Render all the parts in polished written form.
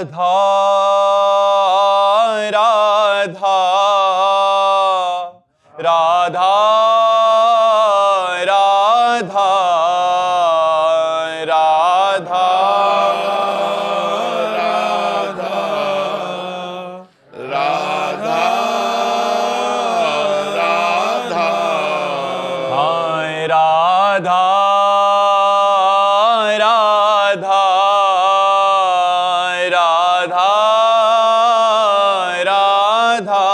राधा राधा राधा राधा राधा राधा राधा राधा राधा राधा राधा राधा राधा राधा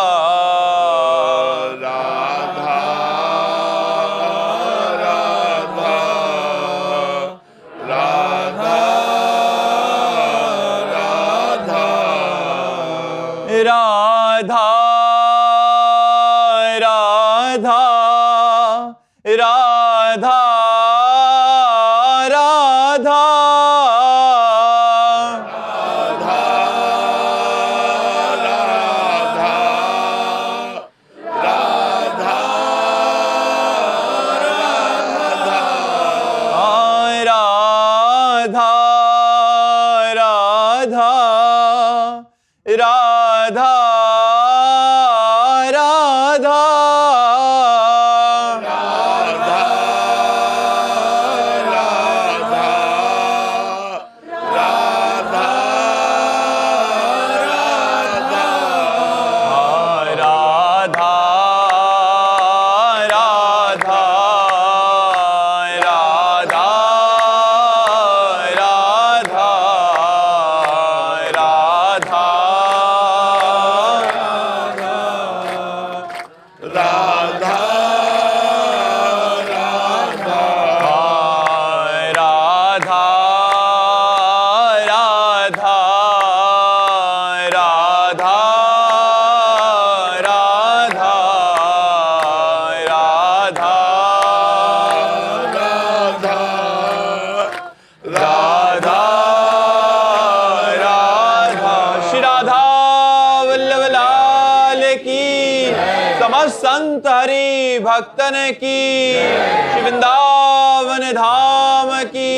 राधा राधा राधा संत हरि भक्तन की, श्री वृंदावन धाम की,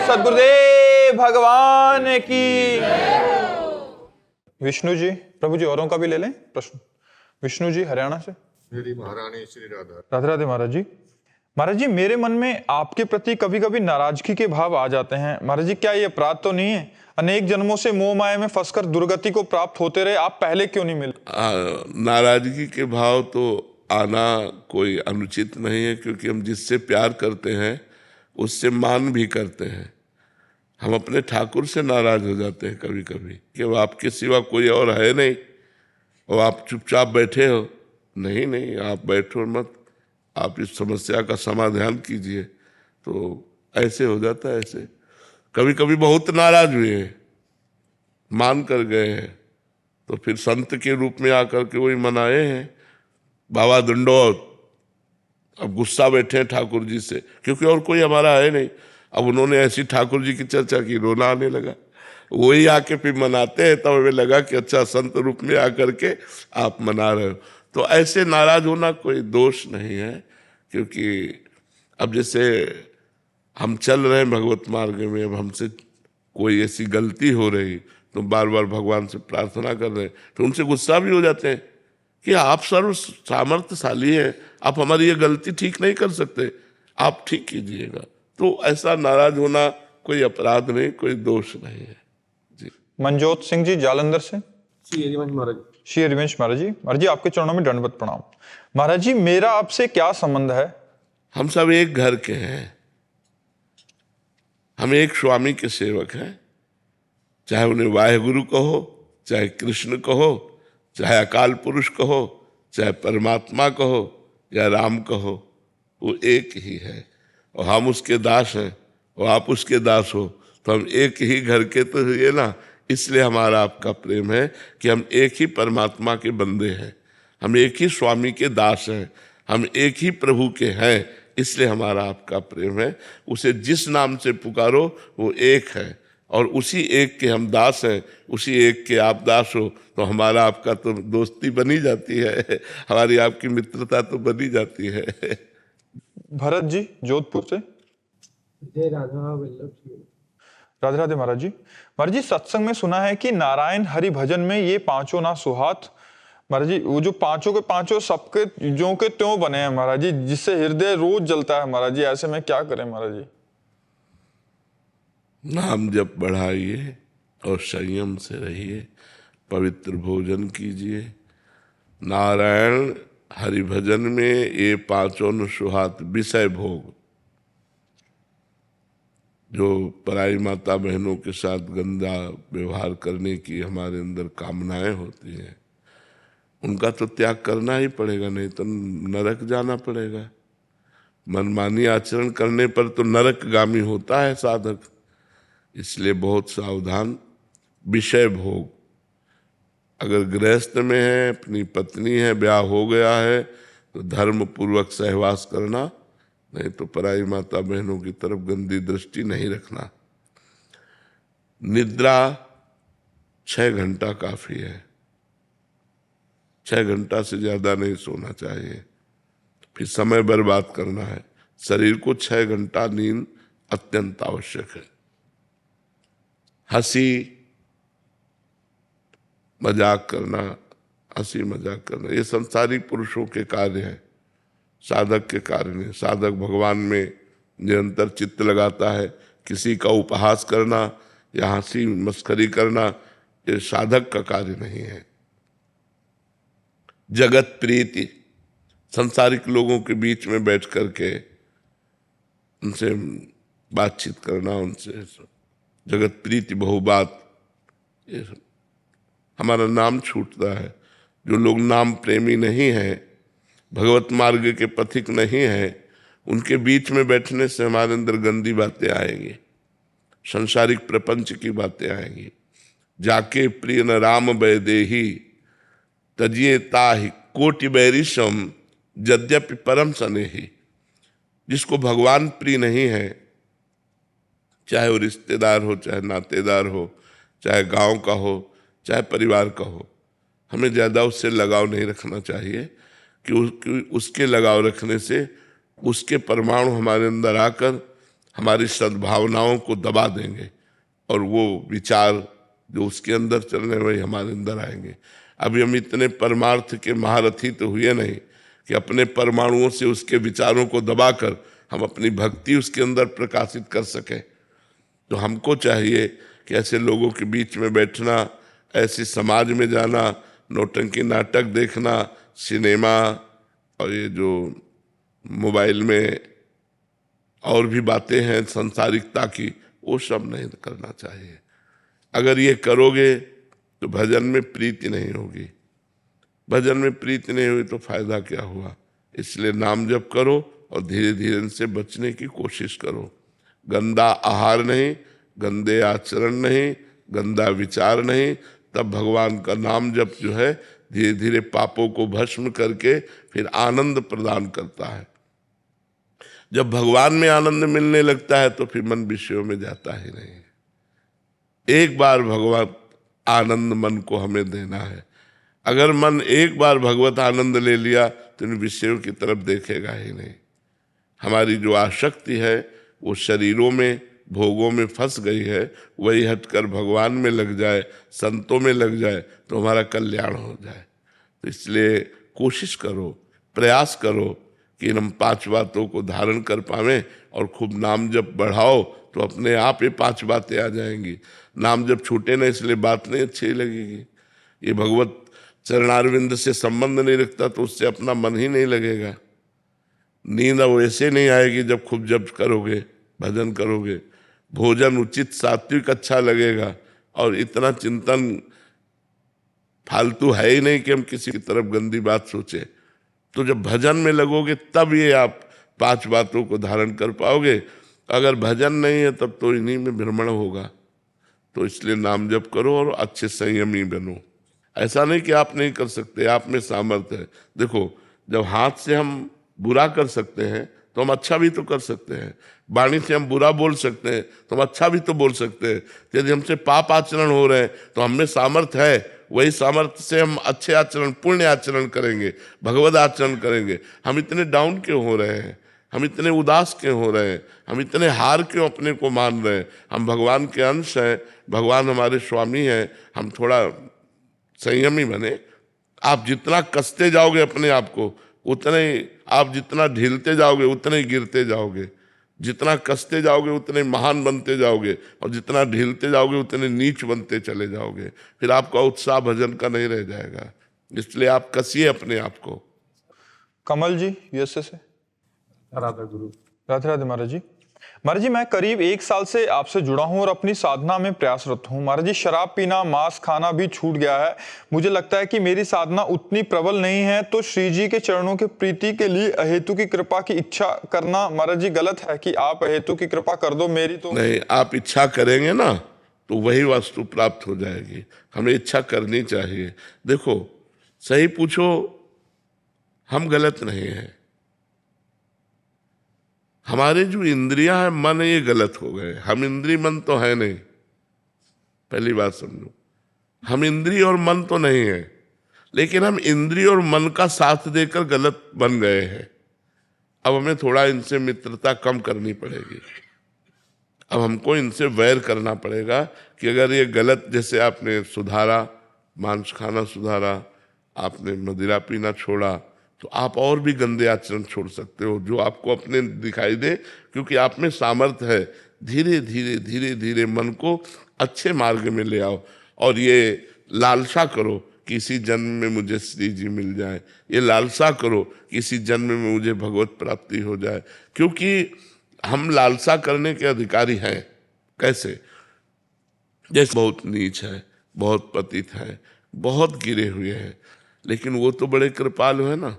सद्गुरुदेव भगवान की। विष्णु जी, प्रभु जी औरों का भी ले लें प्रश्न। विष्णु जी हरियाणा से। मेरी महारानी श्री राधा। राधे राधे महाराज जी। महाराज जी, मेरे मन में आपके प्रति कभी कभी नाराजगी के भाव आ जाते हैं। महाराज जी, क्या ये अपराध तो नहीं है? अनेक जन्मों से मोह माया में फंसकर दुर्गति को प्राप्त होते रहे, आप पहले क्यों नहीं मिले? नाराजगी के भाव तो आना कोई अनुचित नहीं है, क्योंकि हम जिससे प्यार करते हैं उससे मान भी करते हैं। हम अपने ठाकुर से नाराज हो जाते हैं कभी कभी कि अब आपके सिवा कोई और है नहीं और आप चुपचाप बैठे हो। नहीं नहीं, आप बैठो मत, आप इस समस्या का समाधान कीजिए। तो ऐसे हो जाता है। ऐसे कभी कभी बहुत नाराज हुए हैं, मान कर गए हैं, तो फिर संत के रूप में आकर के वही मनाए हैं, बाबा दंडोत। अब गुस्सा बैठे हैं ठाकुर जी से, क्योंकि और कोई हमारा है नहीं। अब उन्होंने ऐसी ठाकुर जी की चर्चा की, रोना आने लगा। वही आके फिर मनाते हैं, तब हमें लगा कि अच्छा, संत रूप में आकर के आप मना रहे हो। तो ऐसे नाराज होना कोई दोष नहीं है, क्योंकि अब जैसे हम चल रहे हैं भगवत मार्ग में, अब हमसे कोई ऐसी गलती हो रही तो बार बार भगवान से प्रार्थना कर रहे हैं, तो उनसे गुस्सा भी हो जाते हैं कि आप सर्व सामर्थ्यशाली हैं, आप हमारी ये गलती ठीक नहीं कर सकते, आप ठीक कीजिएगा। तो ऐसा नाराज होना कोई अपराध नहीं, कोई दोष नहीं है जी। मनजोत सिंह जी जालंधर से। श्री हरिवंश महाराज। श्री हरिवंश महाराज जी। महाराज जी, आपके चरणों में दंडवत प्रणाम। महाराज जी, मेरा आपसे क्या संबंध है? हम सब एक घर के हैं, हम एक स्वामी के सेवक हैं। चाहे उन्हें वाहेगुरु कहो, चाहे कृष्ण कहो, चाहे अकाल पुरुष कहो, चाहे परमात्मा कहो या राम कहो, वो एक ही है और हम उसके दास हैं और आप उसके दास हो। तो हम एक ही घर के तो ये ना, इसलिए हमारा आपका प्रेम है कि हम एक ही परमात्मा के बंदे हैं, हम एक ही स्वामी के दास हैं, हम एक ही प्रभु के हैं, इसलिए हमारा आपका प्रेम है। उसे जिस नाम से पुकारो वो एक है और उसी एक के हम दास हैं, उसी एक के आप दास हो। तो हमारा आपका तो दोस्ती बनी जाती है, हमारी आपकी मित्रता तो बनी जाती है। भरत जी जोधपुर से। जय राधा वल्लभ। राधे राधे महाराज जी। महाराज जी, सत्संग में सुना है कि नारायण हरि भजन में ये पांचों ना सुहात। महाराज जी, वो जो पांचों के पांचों सबके ज्यों के त्यों बने हैं महाराज जी, जिससे हृदय रोज जलता है महाराज जी। ऐसे में क्या करें महाराज जी? नाम जप बढ़ाइए और संयम से रहिए, पवित्र भोजन कीजिए। नारायण हरि भजन में ये पांचों न सुहात विषय भोग, जो पराई माता बहनों के साथ गंदा व्यवहार करने की हमारे अंदर कामनाएं होती हैं, उनका तो त्याग करना ही पड़ेगा, नहीं तो नरक जाना पड़ेगा। मनमानी आचरण करने पर तो नरकगामी होता है साधक, इसलिए बहुत सावधान। विषय भोग, अगर गृहस्थ में है, अपनी पत्नी है, ब्याह हो गया है, तो धर्म पूर्वक सहवास करना, नहीं तो पराई माता बहनों की तरफ गंदी दृष्टि नहीं रखना। निद्रा 6 घंटा काफी है, 6 घंटा से ज्यादा नहीं सोना चाहिए, फिर समय बर्बाद करना है। शरीर को 6 घंटा नींद अत्यंत आवश्यक है। हंसी मजाक करना, हंसी मजाक करना, ये संसारिक पुरुषों के कार्य हैं, साधक के कार्य नहीं। साधक भगवान में निरंतर चित्त लगाता है। किसी का उपहास करना या हंसी मस्करी करना, ये साधक का कार्य नहीं है। जगत प्रीति, संसारिक लोगों के बीच में बैठ करके उनसे बातचीत करना, उनसे जगत प्रीति बहुबात, ये सब हमारा नाम छूटता है। जो लोग नाम प्रेमी नहीं हैं, भगवत मार्ग के पथिक नहीं हैं, उनके बीच में बैठने से हमारे अंदर गंदी बातें आएंगी, संसारिक प्रपंच की बातें आएंगी। जाके प्रिय न राम बैदेही तजिए ताहि कोटि बैरिशम यद्यपि परम सनेही। जिसको भगवान प्रिय नहीं है, चाहे वो रिश्तेदार हो, चाहे नातेदार हो, चाहे गांव का हो, चाहे परिवार का हो, हमें ज़्यादा उससे लगाव नहीं रखना चाहिए कि उसके लगाव रखने से उसके परमाणु हमारे अंदर आकर हमारी सद्भावनाओं को दबा देंगे और वो विचार जो उसके अंदर चल रहे हैं वही हमारे अंदर आएंगे। अभी हम इतने परमार्थ के महारथी तो हुए नहीं कि अपने परमाणुओं से उसके विचारों को दबाकर हम अपनी भक्ति उसके अंदर प्रकाशित कर सकें। तो हमको चाहिए कि ऐसे लोगों के बीच में बैठना, ऐसे समाज में जाना, नौटंकी नाटक देखना, सिनेमा और ये जो मोबाइल में और भी बातें हैं संसारिकता की, वो सब नहीं करना चाहिए। अगर ये करोगे तो भजन में प्रीति नहीं होगी। भजन में प्रीति नहीं हुई तो फायदा क्या हुआ? इसलिए नाम जप करो और धीरे धीरे इनसे बचने की कोशिश करो। गंदा आहार नहीं, गंदे आचरण नहीं, गंदा विचार नहीं, तब भगवान का नाम जप जो है धीरे धीरे पापों को भस्म करके फिर आनंद प्रदान करता है। जब भगवान में आनंद मिलने लगता है तो फिर मन विषयों में जाता ही नहीं। एक बार भगवत आनंद मन को हमें देना है। अगर मन एक बार भगवत आनंद ले लिया तो इन विषयों की तरफ देखेगा ही नहीं। हमारी जो आसक्ति है वो शरीरों में, भोगों में फंस गई है, वही हटकर भगवान में लग जाए, संतों में लग जाए तो हमारा कल्याण हो जाए। तो इसलिए कोशिश करो, प्रयास करो कि हम 5 बातों को धारण कर पावें और खूब नाम जप बढ़ाओ तो अपने आप ये 5 बातें आ जाएंगी। नाम जप छूटे ना, इसलिए बात नहीं अच्छी लगेगी। ये भगवत चरणारविंद से संबंध नहीं रखता तो उससे अपना मन ही नहीं लगेगा। नींद अब वैसे नहीं आएगी जब खूब जप करोगे, भजन करोगे। भोजन उचित सात्विक अच्छा लगेगा और इतना चिंतन फालतू है ही नहीं कि हम किसी की तरफ गंदी बात सोचे। तो जब भजन में लगोगे तब ये आप 5 बातों को धारण कर पाओगे। अगर भजन नहीं है तब तो इन्हीं में भ्रमण होगा। तो इसलिए नाम जप करो और अच्छे संयमी बनो। ऐसा नहीं कि आप नहीं कर सकते, आप में सामर्थ्य है। देखो, जब हाथ से हम बुरा कर सकते हैं तो हम अच्छा भी तो कर सकते हैं। वाणी से हम बुरा बोल सकते हैं तो हम अच्छा भी तो बोल सकते हैं। यदि हमसे पाप आचरण हो रहे हैं तो हमें सामर्थ्य है, वही सामर्थ्य से हम अच्छे आचरण, पुण्य आचरण करेंगे, भगवत आचरण करेंगे। हम इतने डाउन क्यों हो रहे हैं? हम इतने उदास क्यों हो रहे हैं, हम इतने हार क्यों अपने को मान रहे हैं। हम भगवान के अंश हैं, भगवान हमारे स्वामी हैं, हम थोड़ा संयमी बने। आप जितना कसते जाओगे अपने आप को, उतने आप जितना ढीलते जाओगे उतने ही गिरते जाओगे। जितना कसते जाओगे उतने महान बनते जाओगे, और जितना ढीलते जाओगे उतने नीच बनते चले जाओगे। फिर आपका उत्साह भजन का नहीं रह जाएगा। इसलिए आप कसिए अपने आप को। कमल जी यूएसए से। राधा गुरु। राधे राधे महाराज जी। महाराज जी, मैं करीब 1 साल से आपसे जुड़ा हूं और अपनी साधना में प्रयासरत हूं। महाराज जी, शराब पीना, मांस खाना भी छूट गया है। मुझे लगता है कि मेरी साधना उतनी प्रबल नहीं है, तो श्री जी के चरणों के प्रीति के लिए अहेतु की कृपा की इच्छा करना महाराज जी गलत है कि आप अहेतु की कृपा कर दो मेरी? तो नहीं, आप इच्छा करेंगे ना तो वही वस्तु प्राप्त हो जाएगी। हमें इच्छा करनी चाहिए। देखो, सही पूछो, हम गलत नहीं हैं। हमारे जो इंद्रियां हैं, मन, ये गलत हो गए। हम इंद्रिय मन तो है नहीं, पहली बात समझो। हम इंद्रिय और मन तो नहीं है, लेकिन हम इंद्रिय और मन का साथ देकर गलत बन गए हैं। अब हमें थोड़ा इनसे मित्रता कम करनी पड़ेगी। अब हमको इनसे वैर करना पड़ेगा कि अगर ये गलत, जैसे आपने सुधारा, मांस खाना सुधारा, आपने मदिरा पीना छोड़ा, तो आप और भी गंदे आचरण छोड़ सकते हो जो आपको अपने दिखाई दे, क्योंकि आप में सामर्थ्य है। धीरे धीरे धीरे धीरे मन को अच्छे मार्ग में ले आओ, और ये लालसा करो कि इसी जन्म में मुझे श्री जी मिल जाए। ये लालसा करो कि इसी जन्म में मुझे भगवत प्राप्ति हो जाए, क्योंकि हम लालसा करने के अधिकारी हैं। कैसे? जैसे बहुत नीच है, बहुत पतित है, बहुत गिरे हुए हैं, लेकिन वो तो बड़े कृपालु है ना।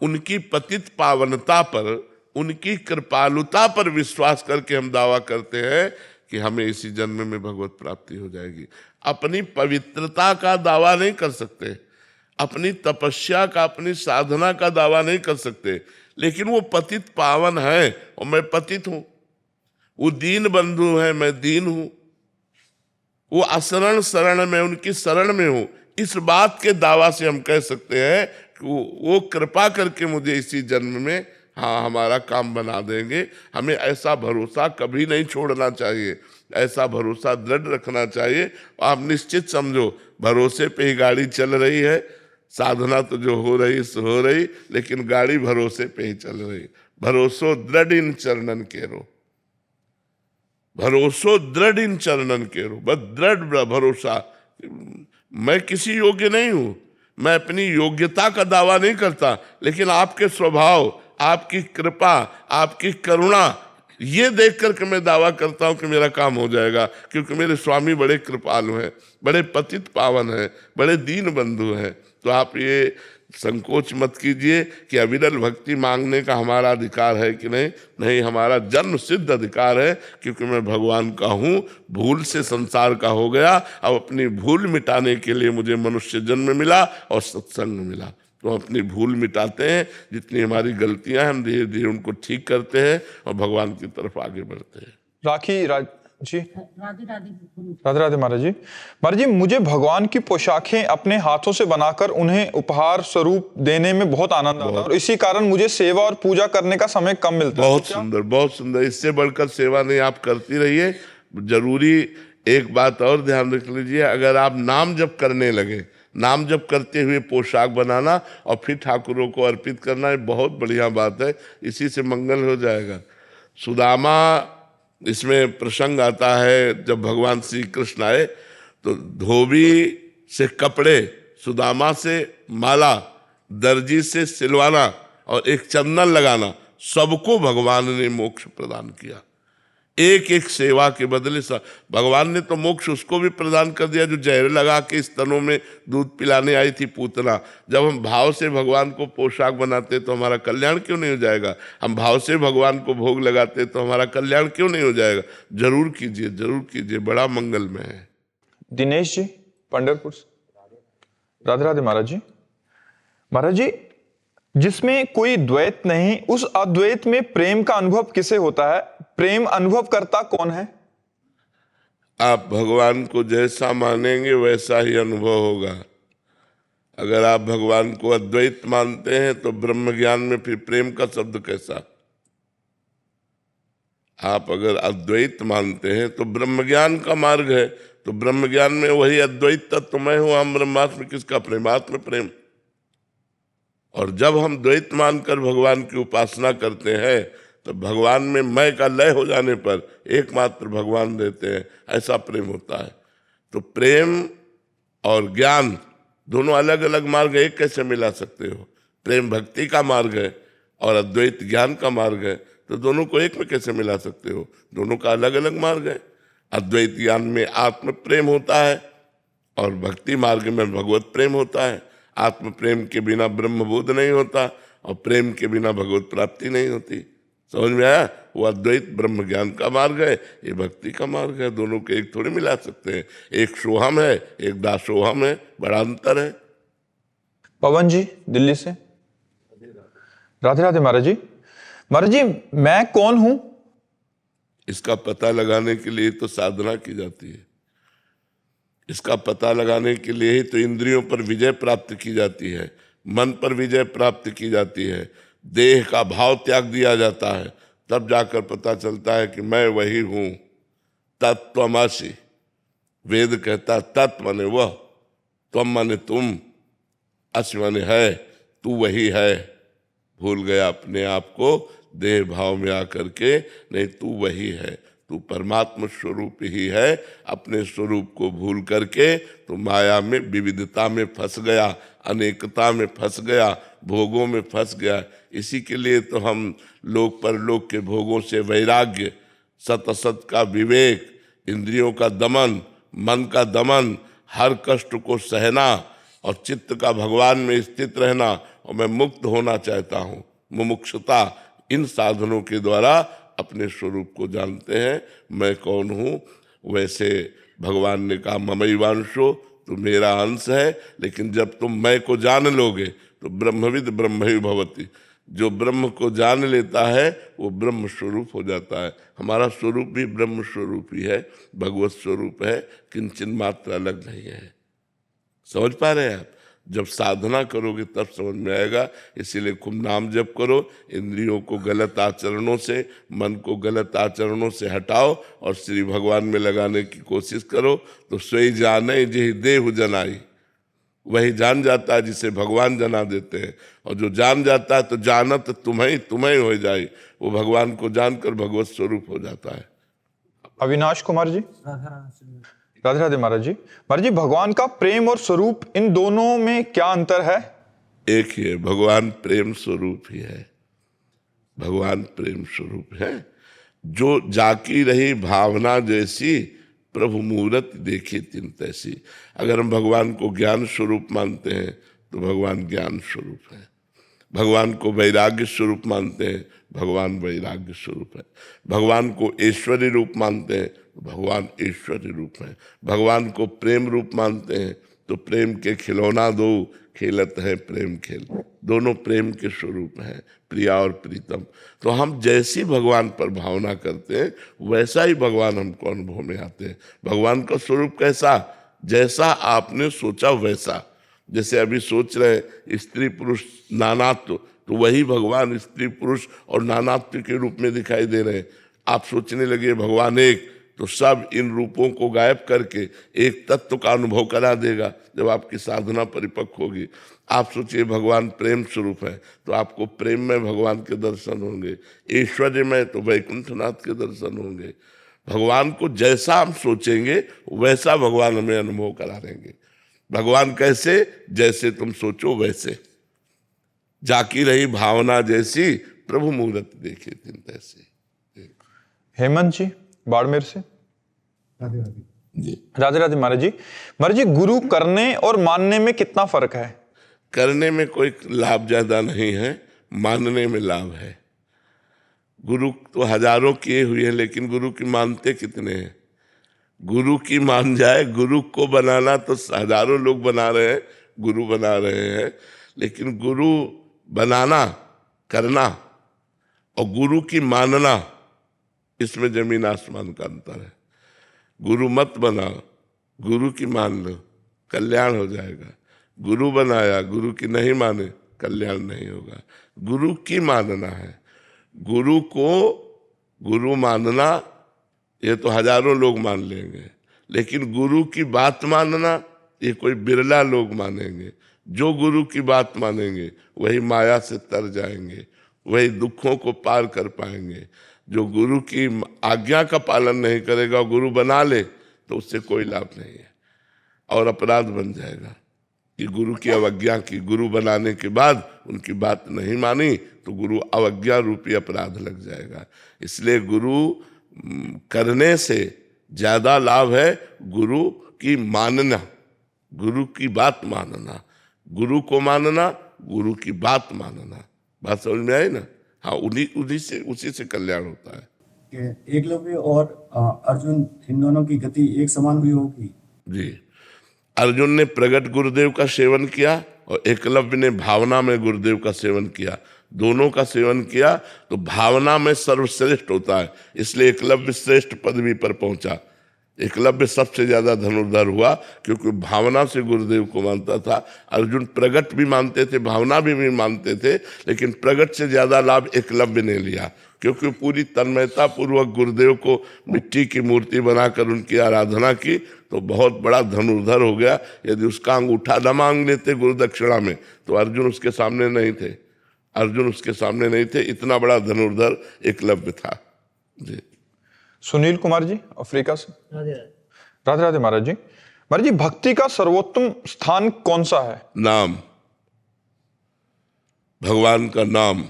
उनकी पतित पावनता पर, उनकी कृपालुता पर विश्वास करके हम दावा करते हैं कि हमें इसी जन्म में भगवत प्राप्ति हो जाएगी। अपनी पवित्रता का दावा नहीं कर सकते, अपनी तपस्या का, अपनी साधना का दावा नहीं कर सकते, लेकिन वो पतित पावन है और मैं पतित हूं। वो दीन बंधु है, मैं दीन हूं। वो असरण शरण में, उनकी शरण में हूं। इस बात के दावा से हम कह सकते हैं कि वो कृपा करके मुझे इसी जन्म में, हाँ, हमारा काम बना देंगे। हमें ऐसा भरोसा कभी नहीं छोड़ना चाहिए, ऐसा भरोसा दृढ़ रखना चाहिए। आप निश्चित समझो, भरोसे पे ही गाड़ी चल रही है। साधना तो जो हो रही सो हो रही, लेकिन गाड़ी भरोसे पे ही चल रही। भरोसो दृढ़ इन चरणन केरो, भरोसो दृढ़ इन चरणन केरो। बस दृढ़ भरोसा। मैं किसी योग्य नहीं हूं, मैं अपनी योग्यता का दावा नहीं करता, लेकिन आपके स्वभाव, आपकी कृपा, आपकी करुणा, ये देख करके मैं दावा करता हूं कि मेरा काम हो जाएगा, क्योंकि मेरे स्वामी बड़े कृपालु हैं, बड़े पतित पावन हैं, बड़े दीन बंधु हैं। तो आप ये संकोच मत कीजिए कि अविरल भक्ति मांगने का हमारा अधिकार है कि नहीं। नहीं, हमारा जन्म सिद्ध अधिकार है, क्योंकि मैं भगवान का हूँ। भूल से संसार का हो गया, अब अपनी भूल मिटाने के लिए मुझे मनुष्य जन्म मिला और सत्संग मिला। तो हम अपनी भूल मिटाते हैं, जितनी हमारी गलतियां हैं हम धीरे धीरे उनको ठीक करते हैं और भगवान की तरफ आगे बढ़ते हैं। राखी राज जी। राधे राधे। राधे राधे महाराज जी। महाराज जी, मुझे भगवान की पोशाकें अपने हाथों से बनाकर उन्हें उपहार स्वरूप देने में बहुत आनंद आता है, और इसी कारण मुझे सेवा और पूजा करने का समय कम मिलता है। बहुत सुंदर, बहुत सुंदर। इससे बढ़कर सेवा नहीं, आप करती रहिए। जरूरी एक बात और ध्यान रख लीजिए, अगर आप नाम जप करने लगे, नाम जप करते हुए पोशाक बनाना और फिर ठाकुरों को अर्पित करना, ये बहुत बढ़िया बात है। इसी से मंगल हो जाएगा। सुदामा, इसमें प्रसंग आता है, जब भगवान श्री कृष्ण आए तो धोबी से कपड़े, सुदामा से माला, दर्जी से सिलवाना और एक चंदन लगाना, सबको भगवान ने मोक्ष प्रदान किया। एक एक सेवा के बदले भगवान ने तो मोक्ष उसको भी प्रदान कर दिया जो जहर लगा के स्तनों में दूध पिलाने आई थी पूतना। जब हम भाव से भगवान को पोशाक बनाते तो हमारा कल्याण क्यों नहीं हो जाएगा? हम भाव से भगवान को भोग लगाते तो हमारा कल्याण क्यों नहीं हो जाएगा? जरूर कीजिए, जरूर कीजिए, बड़ा मंगलमय है। दिनेश जी पंढरपुर से। राधे राधे महाराज जी। महाराज जी, जिसमें कोई द्वैत नहीं, उस अद्वैत में प्रेम का अनुभव किसे होता है? प्रेम अनुभव करता कौन है? आप भगवान को जैसा मानेंगे वैसा ही अनुभव होगा। अगर आप भगवान को अद्वैत मानते हैं तो ब्रह्म ज्ञान में फिर प्रेम का शब्द कैसा? आप अगर अद्वैत मानते हैं तो ब्रह्म ज्ञान का मार्ग है, तो ब्रह्म ज्ञान में वही अद्वैत तत्व मैं हूं, हम ब्रह्मास्म, किसका प्रेमात्म प्रेम। और जब हम द्वैत मानकर भगवान की उपासना करते हैं तो भगवान में मैं का लय हो जाने पर एकमात्र भगवान रहते हैं, ऐसा प्रेम होता है। तो प्रेम और ज्ञान दोनों अलग अलग मार्ग, एक कैसे मिला सकते हो? प्रेम भक्ति का मार्ग है और अद्वैत ज्ञान का मार्ग है, तो दोनों को एक में कैसे मिला सकते हो? दोनों का अलग अलग मार्ग है। अद्वैत ज्ञान में आत्म प्रेम होता है और भक्ति मार्ग में भगवत प्रेम होता है। आत्म प्रेम के बिना ब्रह्मबोध नहीं होता और प्रेम के बिना भगवत प्राप्ति नहीं होती। समझ में आया? वो अद्वैत ब्रह्म ज्ञान का मार्ग है, ये भक्ति का मार्ग है। दोनों के एक थोड़ी मिला सकते हैं। एक सोहम है, एक दासोहम है, बड़ा अंतर है। पवन जी दिल्ली से। राधे राधे महाराज जी। महाराज जी, मैं कौन हूं? इसका पता लगाने के लिए तो साधना की जाती है। इसका पता लगाने के लिए ही तो इंद्रियों पर विजय प्राप्त की जाती है, मन पर विजय प्राप्त की जाती है, देह का भाव त्याग दिया जाता है, तब जाकर पता चलता है कि मैं वही हूं। तत्त्वमसि, वेद कहता तत्व माने वह, त्वम माने तुम, असि माने है, तू वही है। भूल गया अपने आप को देह भाव में आकर के, नहीं तू वही है, तू परमात्मा स्वरूप ही है। अपने स्वरूप को भूल करके तो माया में, विविधता में फंस गया, अनेकता में फंस गया, भोगों में फंस गया। इसी के लिए तो हम लोक परलोक के भोगों से वैराग्य, सत असत का विवेक, इंद्रियों का दमन, मन का दमन, हर कष्ट को सहना और चित्त का भगवान में स्थित रहना, और मैं मुक्त होना चाहता हूँ, मुमुक्षुता, इन साधनों के द्वारा अपने स्वरूप को जानते हैं। मैं कौन हूँ? वैसे भगवान ने कहा ममैवांशो, तो मेरा अंश है। लेकिन जब तुम मैं को जान लोगे तो ब्रह्मविद ब्रह्मैव भवति, जो ब्रह्म को जान लेता है वो ब्रह्म स्वरूप हो जाता है। हमारा स्वरूप भी ब्रह्म स्वरूप ही है, भगवत स्वरूप है, किंचन मात्र अलग नहीं है। समझ पा रहे हैं आप? जब साधना करोगे तब समझ में आएगा। इसीलिए खूब नाम जप करो, इंद्रियों को गलत आचरणों से, मन को गलत आचरणों से हटाओ और श्री भगवान में लगाने की कोशिश करो। तो सोई जाने जेहि देहु जनाई, वही जान जाता है जिसे भगवान जना देते हैं। और जो जान जाता है तो जानत तुम्हें हो जाए, वो भगवान को जानकर भगवत स्वरूप हो जाता है। अविनाश कुमार जी। राधे राधे महाराज जी। महाराज जी, भगवान का प्रेम और स्वरूप, इन दोनों में क्या अंतर है? एक ही है, भगवान प्रेम स्वरूप ही है। भगवान प्रेम स्वरूप है। जो जाकी रही भावना जैसी, प्रभु मूरत देखी तिन तैसी। अगर हम भगवान को ज्ञान स्वरूप मानते हैं तो भगवान ज्ञान स्वरूप है। भगवान को वैराग्य स्वरूप मानते हैं, भगवान वैराग्य स्वरूप है। भगवान को ऐश्वर्य रूप मानते हैं, भगवान ऐश्वर्य रूप है। भगवान को प्रेम रूप मानते हैं तो प्रेम के खिलौना दो, खेलत है प्रेम खेल। दोनों प्रेम के स्वरूप हैं, प्रिया और प्रीतम। तो हम जैसी भगवान पर भावना करते हैं वैसा ही भगवान हमको अनुभव में आते हैं। भगवान का स्वरूप कैसा? जैसा आपने सोचा वैसा। जैसे अभी सोच रहे स्त्री पुरुष नानात्व, तो वही भगवान स्त्री पुरुष और नानात्व के रूप में दिखाई दे रहे हैं। आप सोचने लगे भगवान एक, तो सब इन रूपों को गायब करके एक तत्व का अनुभव करा देगा जब आपकी साधना परिपक्व होगी। आप सोचिए भगवान प्रेम स्वरूप है तो आपको प्रेम में भगवान के दर्शन होंगे, ऐश्वर्य में तो वैकुंठनाथ के दर्शन होंगे। भगवान को जैसा हम सोचेंगे वैसा भगवान हमें अनुभव करा देंगे। भगवान कैसे? जैसे तुम सोचो वैसे। जाकी रही भावना जैसी, प्रभु मूरत देखे तिन तैसी। हेमंत जी बाड़मेर से। राधे राधे जी। राधे राधे महाराज जी। महाराज जी, गुरु करने और मानने में कितना फर्क है? करने में कोई लाभ ज्यादा नहीं है, मानने में लाभ है। गुरु तो हजारों किए हुए हैं, लेकिन गुरु की मानते कितने हैं? गुरु की मान जाए, गुरु को बनाना तो हजारों लोग बना रहे हैं, गुरु बना रहे हैं, लेकिन गुरु बनाना, करना और गुरु की मानना, इसमें जमीन आसमान का अंतर है। गुरु मत बनाओ, गुरु की मान लो, कल्याण हो जाएगा। गुरु बनाया, गुरु की नहीं माने, कल्याण नहीं होगा। गुरु की मानना है। गुरु को गुरु मानना ये तो हजारों लोग मान लेंगे, लेकिन गुरु की बात मानना ये कोई बिरला लोग मानेंगे। जो गुरु की बात मानेंगे वही माया से तर जाएंगे, वही दुखों को पार कर पाएंगे। जो गुरु की आज्ञा का पालन नहीं करेगा, गुरु बना ले, तो उससे कोई लाभ नहीं है और अपराध बन जाएगा कि गुरु की अवज्ञा की। गुरु बनाने के बाद उनकी बात नहीं मानी तो गुरु अवज्ञा रूपी अपराध लग जाएगा। इसलिए गुरु करने से ज्यादा लाभ है गुरु की मानना, गुरु की बात मानना, गुरु को मानना, गुरु की बात मानना। बात समझ में आई ना? हाँ, उसी से कल्याण होता है। कि एकलव्य और अर्जुन, इन दोनों की गति एक समान हुई होगी। जी, अर्जुन ने प्रगट गुरुदेव का सेवन किया और एकलव्य ने भावना में गुरुदेव का सेवन किया। दोनों का सेवन किया तो भावना में सर्वश्रेष्ठ होता है, इसलिए एकलव्य श्रेष्ठ पदवी पर पहुंचा। एकलव्य सबसे ज्यादा धनुर्धर हुआ क्योंकि भावना से गुरुदेव को मानता था। अर्जुन प्रगट भी मानते थे, भावना भी मानते थे, लेकिन प्रगट से ज्यादा लाभ एकलव्य ने लिया क्योंकि पूरी तन्मयता पूर्वक गुरुदेव को मिट्टी की मूर्ति बनाकर उनकी आराधना की तो बहुत बड़ा धनुर्धर हो गया। यदि उसका अंगूठा न मांग लेते गुरु दक्षिणा में तो अर्जुन उसके सामने नहीं थे। अर्जुन उसके सामने नहीं थे, इतना बड़ा धनुर्धर एकलव्य था। जी, सुनील कुमार जी अफ्रीका से। राधे राधे महाराज जी। महाराज जी, भक्ति का सर्वोत्तम स्थान कौन सा है? नाम, भगवान का नाम।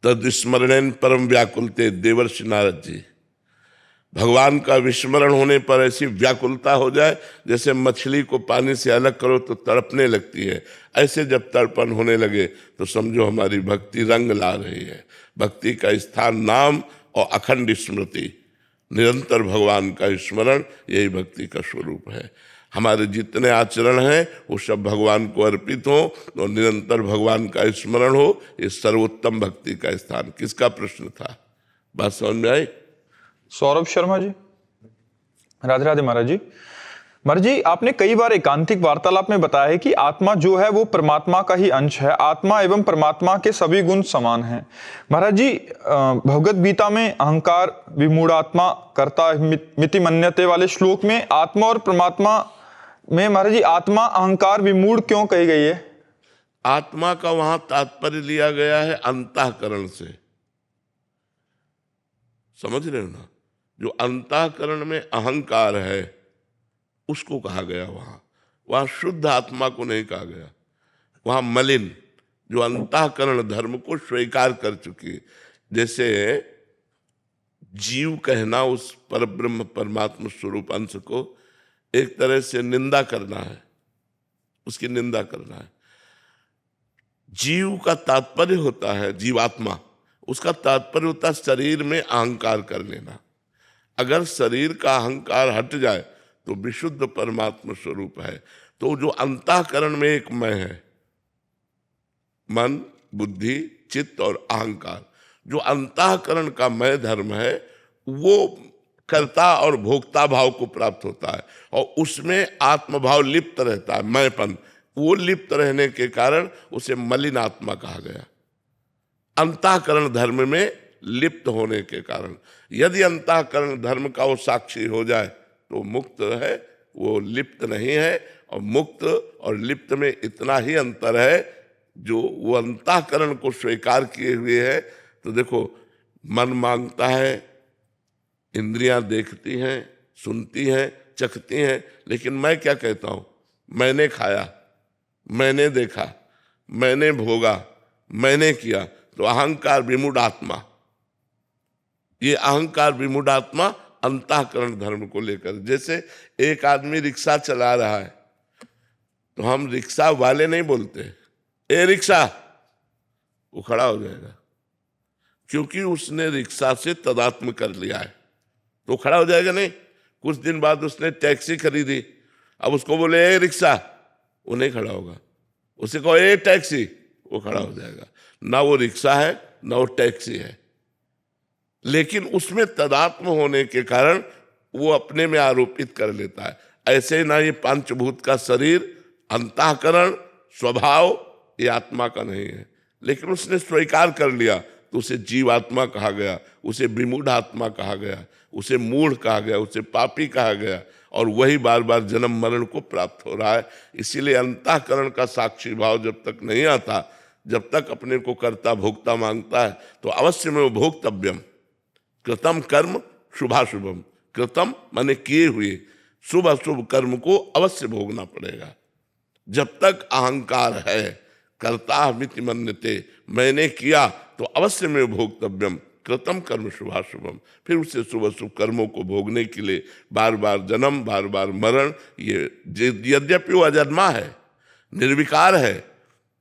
तद स्मरणेन परम व्याकुलते, देवर्षि नारद जी। भगवान का विस्मरण होने पर ऐसी व्याकुलता हो जाए जैसे मछली को पानी से अलग करो तो तड़पने लगती है। ऐसे जब तड़पन होने लगे तो समझो हमारी भक्ति रंग ला रही है। भक्ति का स्थान नाम और अखंड स्मृति, निरंतर भगवान का स्मरण, यही भक्ति का स्वरूप है। हमारे जितने आचरण हैं वो सब भगवान को अर्पित हो और निरंतर भगवान का स्मरण हो, ये सर्वोत्तम भक्ति का स्थान। किसका प्रश्न था? बात समझ में आई? सौरभ शर्मा जी। राधे राधे महाराज जी। महाराज जी, आपने कई बार एकांतिक वार्तालाप में बताया है कि आत्मा जो है वो परमात्मा का ही अंश है। आत्मा एवं परमात्मा के सभी गुण समान हैं। महाराज जी, भगवद गीता में अहंकार विमूढ़ात्मा कर्ता मिति मन्यते वाले श्लोक में आत्मा और परमात्मा में महाराज जी आत्मा अहंकार विमूढ़ क्यों कही गई है? आत्मा का वहां तात्पर्य लिया गया है अंतःकरण से। समझ रहे हो ना? जो अंतःकरण में अहंकार है उसको कहा गया। वहां शुद्ध आत्मा को नहीं कहा गया। वहां मलिन, जो अंतःकरण धर्म को स्वीकार कर चुकी है। जैसे जीव कहना उस परब्रह्म परमात्मा स्वरूप अंश को एक तरह से निंदा करना है, उसकी निंदा करना है। जीव का तात्पर्य होता है, जीवात्मा, उसका तात्पर्य होता है शरीर में अहंकार कर लेना। अगर शरीर का अहंकार हट जाए तो विशुद्ध परमात्मा स्वरूप है। तो जो अंतःकरण में एक मैं है, मन, बुद्धि, चित्त और अहंकार, जो अंतःकरण का मैं धर्म है वो कर्ता और भोक्ता भाव को प्राप्त होता है और उसमें आत्मभाव लिप्त रहता है, मैंपन। वो लिप्त रहने के कारण उसे मलिन आत्मा कहा गया, अंतःकरण धर्म में लिप्त होने के कारण। यदि अंतःकरण धर्म का वो साक्षी हो जाए तो मुक्त है, वो लिप्त नहीं है। और मुक्त और लिप्त में इतना ही अंतर है, जो वो अंतःकरण को स्वीकार किए हुए है। तो देखो, मन मांगता है, इंद्रियां देखती हैं, सुनती हैं, चखती हैं, लेकिन मैं क्या कहता हूं? मैंने खाया, मैंने देखा, मैंने भोगा, मैंने किया। तो अहंकार विमूढ़ आत्मा, ये अहंकार विमूढ़ आत्मा अंतःकरण धर्म को लेकर। जैसे एक आदमी रिक्शा चला रहा है तो हम रिक्शा वाले नहीं बोलते ए रिक्शा, वो खड़ा हो जाएगा क्योंकि उसने रिक्शा से तदात्म कर लिया है, तो खड़ा हो जाएगा नहीं। कुछ दिन बाद उसने टैक्सी खरीदी, अब उसको बोले ए रिक्शा, वो नहीं खड़ा होगा। उसे कहो ए टैक्सी, वो खड़ा हो जाएगा। ना वो रिक्शा है ना वो टैक्सी है, लेकिन उसमें तदात्म होने के कारण वो अपने में आरोपित कर लेता है। ऐसे ना ये पंचभूत का शरीर अंतःकरण स्वभाव ये आत्मा का नहीं है, लेकिन उसने स्वीकार कर लिया तो उसे जीवात्मा कहा गया, उसे विमूढ़ आत्मा कहा गया, उसे मूढ़ कहा गया, उसे पापी कहा गया, और वही बार बार जन्म मरण को प्राप्त हो रहा है। इसीलिए अंतःकरण का साक्षी भाव जब तक नहीं आता, जब तक अपने को कर्ता भोक्ता मांगता है, तो अवश्य में वो भोक्तव्यम कृतम कर्म शुभाशुभम, कृतम माने किए हुए शुभ अशुभ कर्म को अवश्य भोगना पड़ेगा। जब तक अहंकार है, कर्ता मिति मन्यते, मैंने किया तो अवश्य में भोक्तव्यम कृतम कर्म शुभाशुभम, फिर उसे शुभ शुभ कर्मों को भोगने के लिए बार बार जन्म, बार बार मरण। ये यद्यपि वो अजन्मा है, निर्विकार है,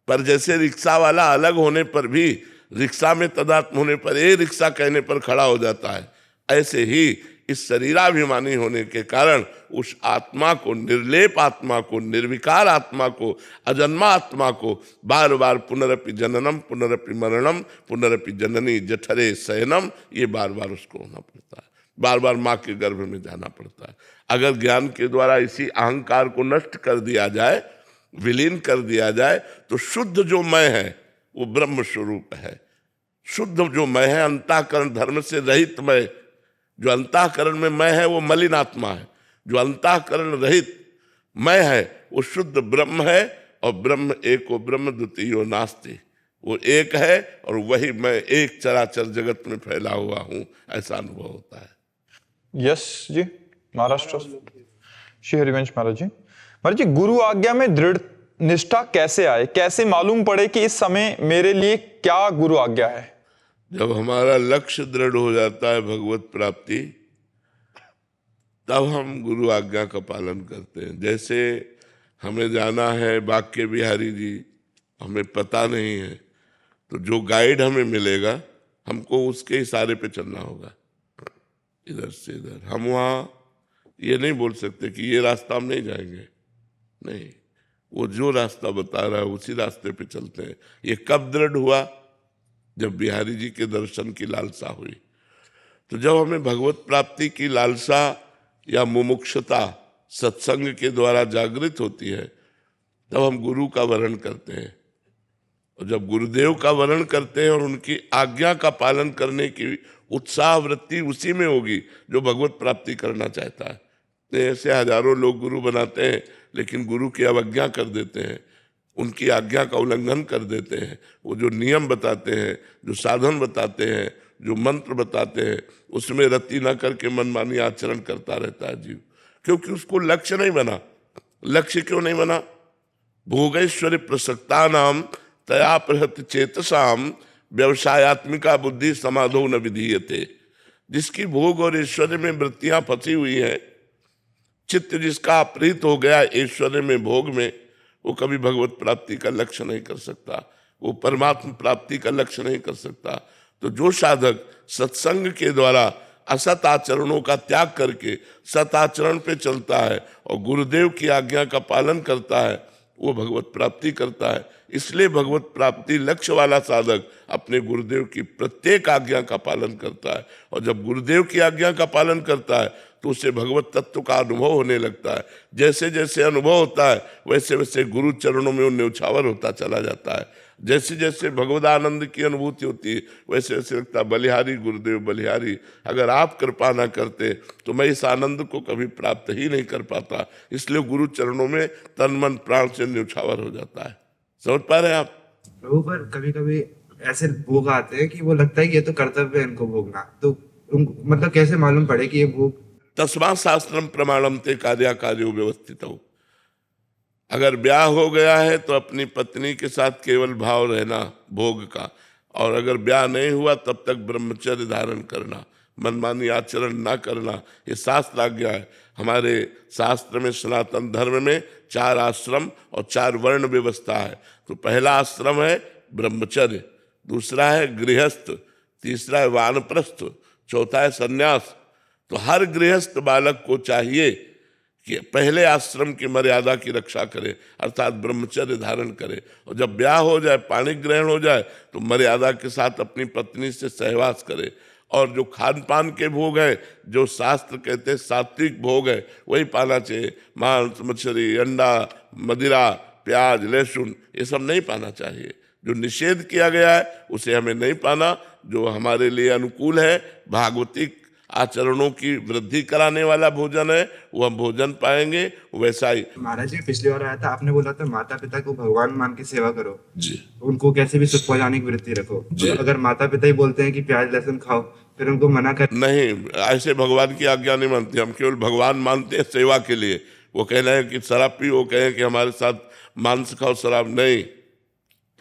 पर जैसे रिक्शा वाला अलग होने पर भी रिक्शा में तदात्म होने पर ये रिक्शा कहने पर खड़ा हो जाता है, ऐसे ही इस शरीराभिमानी होने के कारण उस आत्मा को, निर्लेप आत्मा को, निर्विकार आत्मा को, अजन्मा आत्मा को बार बार पुनरपि जननम पुनरपि मरणम पुनरपि जननी जठरे शयनम, ये बार बार उसको होना पड़ता है, बार बार माँ के गर्भ में जाना पड़ता है। अगर ज्ञान के द्वारा इसी अहंकार को नष्ट कर दिया जाए, विलीन कर दिया जाए, तो शुद्ध जो मैं है वो ब्रह्म स्वरूप है। शुद्ध जो मैं है, अंतःकरण धर्म से रहित मैं, जो अंतःकरण में मैं है वो मलिन आत्मा है, जो अंतःकरण रहित मैं है वो शुद्ध ब्रह्म है, और ब्रह्म एको ब्रह्म द्वितीयो नास्ति, वो एक है और वही मैं एक चराचर जगत में फैला हुआ हूं, ऐसा अनुभव होता है। यस जी, महाराष्ट्र श्री हरिवंश महाराज जी। महाराज जी, गुरु आज्ञा में दृढ़ निष्ठा कैसे आए, कैसे मालूम पड़े कि इस समय मेरे लिए क्या गुरु आज्ञा है? जब हमारा लक्ष्य दृढ़ हो जाता है भगवत प्राप्ति, तब हम गुरु आज्ञा का पालन करते हैं। जैसे हमें जाना है बांके बिहारी जी, हमें पता नहीं है, तो जो गाइड हमें मिलेगा हमको उसके इशारे पे चलना होगा, इधर से इधर। हम वहाँ ये नहीं बोल सकते कि ये रास्ता हम नहीं जाएंगे, नहीं, वो जो रास्ता बता रहा है उसी रास्ते पे चलते हैं। ये कब दृढ़ हुआ? जब बिहारी जी के दर्शन की लालसा हुई। तो जब हमें भगवत प्राप्ति की लालसा या मुमुक्षुता सत्संग के द्वारा जागृत होती है, तब हम गुरु का वरण करते हैं। और जब गुरुदेव का वरण करते हैं और उनकी आज्ञा का पालन करने की उत्साह वृत्ति उसी में होगी जो भगवत प्राप्ति करना चाहता है। ऐसे हजारों लोग गुरु बनाते हैं, लेकिन गुरु की अवज्ञा कर देते हैं, उनकी आज्ञा का उल्लंघन कर देते हैं। वो जो नियम बताते हैं, जो साधन बताते हैं, जो मंत्र बताते हैं, उसमें रति न करके मनमानी आचरण करता रहता है जीव, क्योंकि उसको लक्ष्य नहीं बना। लक्ष्य क्यों नहीं बना? भोगैश्वर्य प्रसक्ता नाम तया प्रहत चेतसाम व्यवसायत्मिका बुद्धि समाधो न विधीयते। जिसकी भोग और ऐश्वर्य में वृत्तियां फंसी हुई हैं, चित्त जिसका प्रीत हो गया ऐश्वर्य में, भोग में, वो कभी भगवत प्राप्ति का लक्ष्य नहीं कर सकता, वो परमात्मा प्राप्ति का लक्ष्य नहीं कर सकता। तो जो साधक सत्संग के द्वारा असत आचरणों का त्याग करके सत आचरण पे चलता है और गुरुदेव की आज्ञा का पालन करता है, वो भगवत प्राप्ति करता है। इसलिए भगवत प्राप्ति लक्ष्य वाला साधक अपने गुरुदेव की प्रत्येक आज्ञा का पालन करता है, और जब गुरुदेव की आज्ञा का पालन करता है तो उसे भगवत तत्व का अनुभव होने लगता है। जैसे जैसे अनुभव होता है वैसे वैसे गुरु चरणों में वो न्यौछावर होता चला जाता है। जैसे जैसे भगवद आनंद की अनुभूति होती है वैसे वैसे लगता है बलिहारी गुरुदेव बलिहारी, अगर आप कृपा ना करते तो मैं इस आनंद को कभी प्राप्त ही नहीं कर पाता। इसलिए गुरु चरणों में तन मन प्राण से न्यौछावर हो जाता है। समझ पा रहे हैं आप? प्रभु, पर कभी कभी ऐसे भोग आते हैं कि वो लगता है कि ये तो कर्तव्य है इनको भोगना, तो मतलब कैसे मालूम पड़े कि ये भोग? तस्मा शास्त्रम प्रमाणम ते कार्य कार्यो व्यवस्थित हो। अगर ब्याह हो गया है तो अपनी पत्नी के साथ केवल भाव रहना भोग का, और अगर ब्याह नहीं हुआ तब तक ब्रह्मचर्य धारण करना, मनमानी आचरण ना करना, ये शास्त्र आज्ञा है। हमारे शास्त्र में सनातन धर्म में 4 आश्रम और 4 वर्ण व्यवस्था है। तो पहला आश्रम है ब्रह्मचर्य, दूसरा है गृहस्थ, तीसरा है वानप्रस्थ, चौथा है सन्यास। तो हर गृहस्थ बालक को चाहिए कि पहले आश्रम की मर्यादा की रक्षा करे, अर्थात ब्रह्मचर्य धारण करे, और जब ब्याह हो जाए, पाणी ग्रहण हो जाए, तो मर्यादा के साथ अपनी पत्नी से सहवास करे। और जो खान पान के भोग है, जो शास्त्र कहते हैं सात्विक भोग है, वही पाना चाहिए। मांस, मछली, अंडा, मदिरा, प्याज, लहसुन ये सब नहीं पाना चाहिए। जो निषेध किया गया है उसे हमें नहीं पाना। जो हमारे लिए अनुकूल है, भागवतिक आचरणों की वृद्धि कराने वाला भोजन है, वो हम भोजन पाएंगे। वैसा ही महाराज जी पिछली बार आया था, आपने बोला था माता पिता को भगवान मान के सेवा करो जी उनको कैसे भी सुख पहुंचाने की वृत्ति रखो। तो अगर माता पिता ही बोलते हैं कि प्याज लहसुन खाओ, फिर उनको मना कर नहीं, ऐसे भगवान की आज्ञा नहीं मानते। हम केवल भगवान मानते हैं सेवा के लिए। वो कहना है कि शराब पी, वो कहें कि हमारे साथ मांस खाओ, शराब नहीं।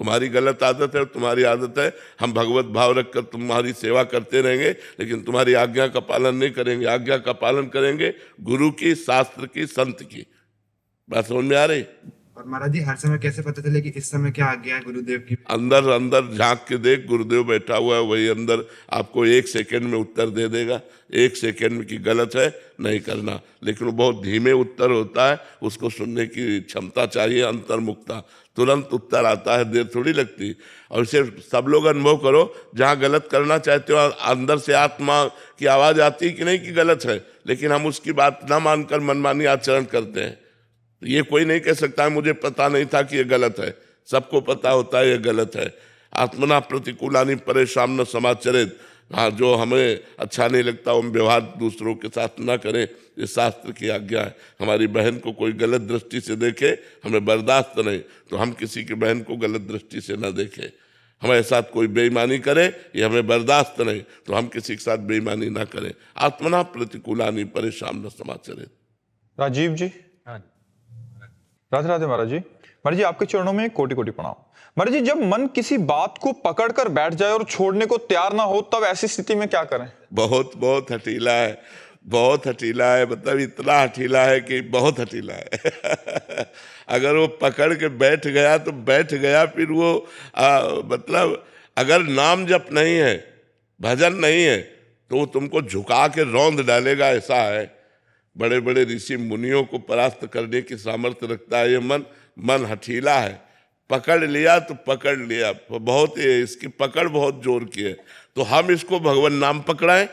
तुम्हारी गलत आदत है, तुम्हारी आदत है। हम भगवत भाव रखकर तुम्हारी सेवा करते रहेंगे, लेकिन तुम्हारी आज्ञा का पालन नहीं करेंगे। आज्ञा का पालन करेंगे गुरु की, शास्त्र की, संत की। बात समझ में आ रही? और महाराज जी हर समय कैसे पता चले कि इस समय क्या आज्ञा है गुरुदेव की? अंदर अंदर झांक के देख, गुरुदेव बैठा हुआ है, वही अंदर आपको 1 सेकंड में उत्तर दे देगा। 1 सेकंड में की गलत है नहीं करना, लेकिन वो बहुत धीमे उत्तर होता है, उसको सुनने की क्षमता चाहिए, अंतर्मुखता। तुरंत उत्तर आता है, देर थोड़ी लगती। और इसे सब लोग अनुभव करो, जहाँ गलत करना चाहते हो अंदर से आत्मा की आवाज आती है कि नहीं कि गलत है, लेकिन हम उसकी बात ना मानकर मनमानी आचरण करते हैं। ये कोई नहीं कह सकता है मुझे पता नहीं था कि ये गलत है। सबको पता होता है ये गलत है। आत्मना प्रतिकूलानि परेशान न समाचरित। हाँ, जो हमें अच्छा नहीं लगता हम व्यवहार दूसरों के साथ ना करें, ये शास्त्र की आज्ञा है। हमारी बहन को कोई गलत दृष्टि से देखे, हमें बर्दाश्त नहीं, तो हम किसी की बहन को गलत दृष्टि से ना देखें। हमारे साथ कोई बेईमानी करे, ये हमें बर्दाश्त नहीं, तो हम किसी के साथ बेईमानी ना करें। आत्मना प्रतिकूलानि परेशान न समाचरित। राजीव जी, राधे राधे महाराज जी। महाराज जी आपके चरणों में कोटि कोटि प्रणाम। महाराज जी जब मन किसी बात को पकड़कर बैठ जाए और छोड़ने को तैयार ना हो, तब ऐसी स्थिति में क्या करें? बहुत बहुत हठीला है, बहुत हठीला है। मतलब इतना हठीला है कि बहुत हठीला है। अगर वो पकड़ के बैठ गया तो बैठ गया, फिर वो मतलब अगर नाम जप नहीं है, भजन नहीं है, तो वो तुमको झुका के रौंद डालेगा। ऐसा है, बड़े बड़े ऋषि मुनियों को परास्त करने की सामर्थ्य रखता है ये मन। मन हठीला है, पकड़ लिया तो पकड़ लिया, बहुत इसकी पकड़ बहुत जोर की है। तो हम इसको भगवान नाम पकड़ाएं।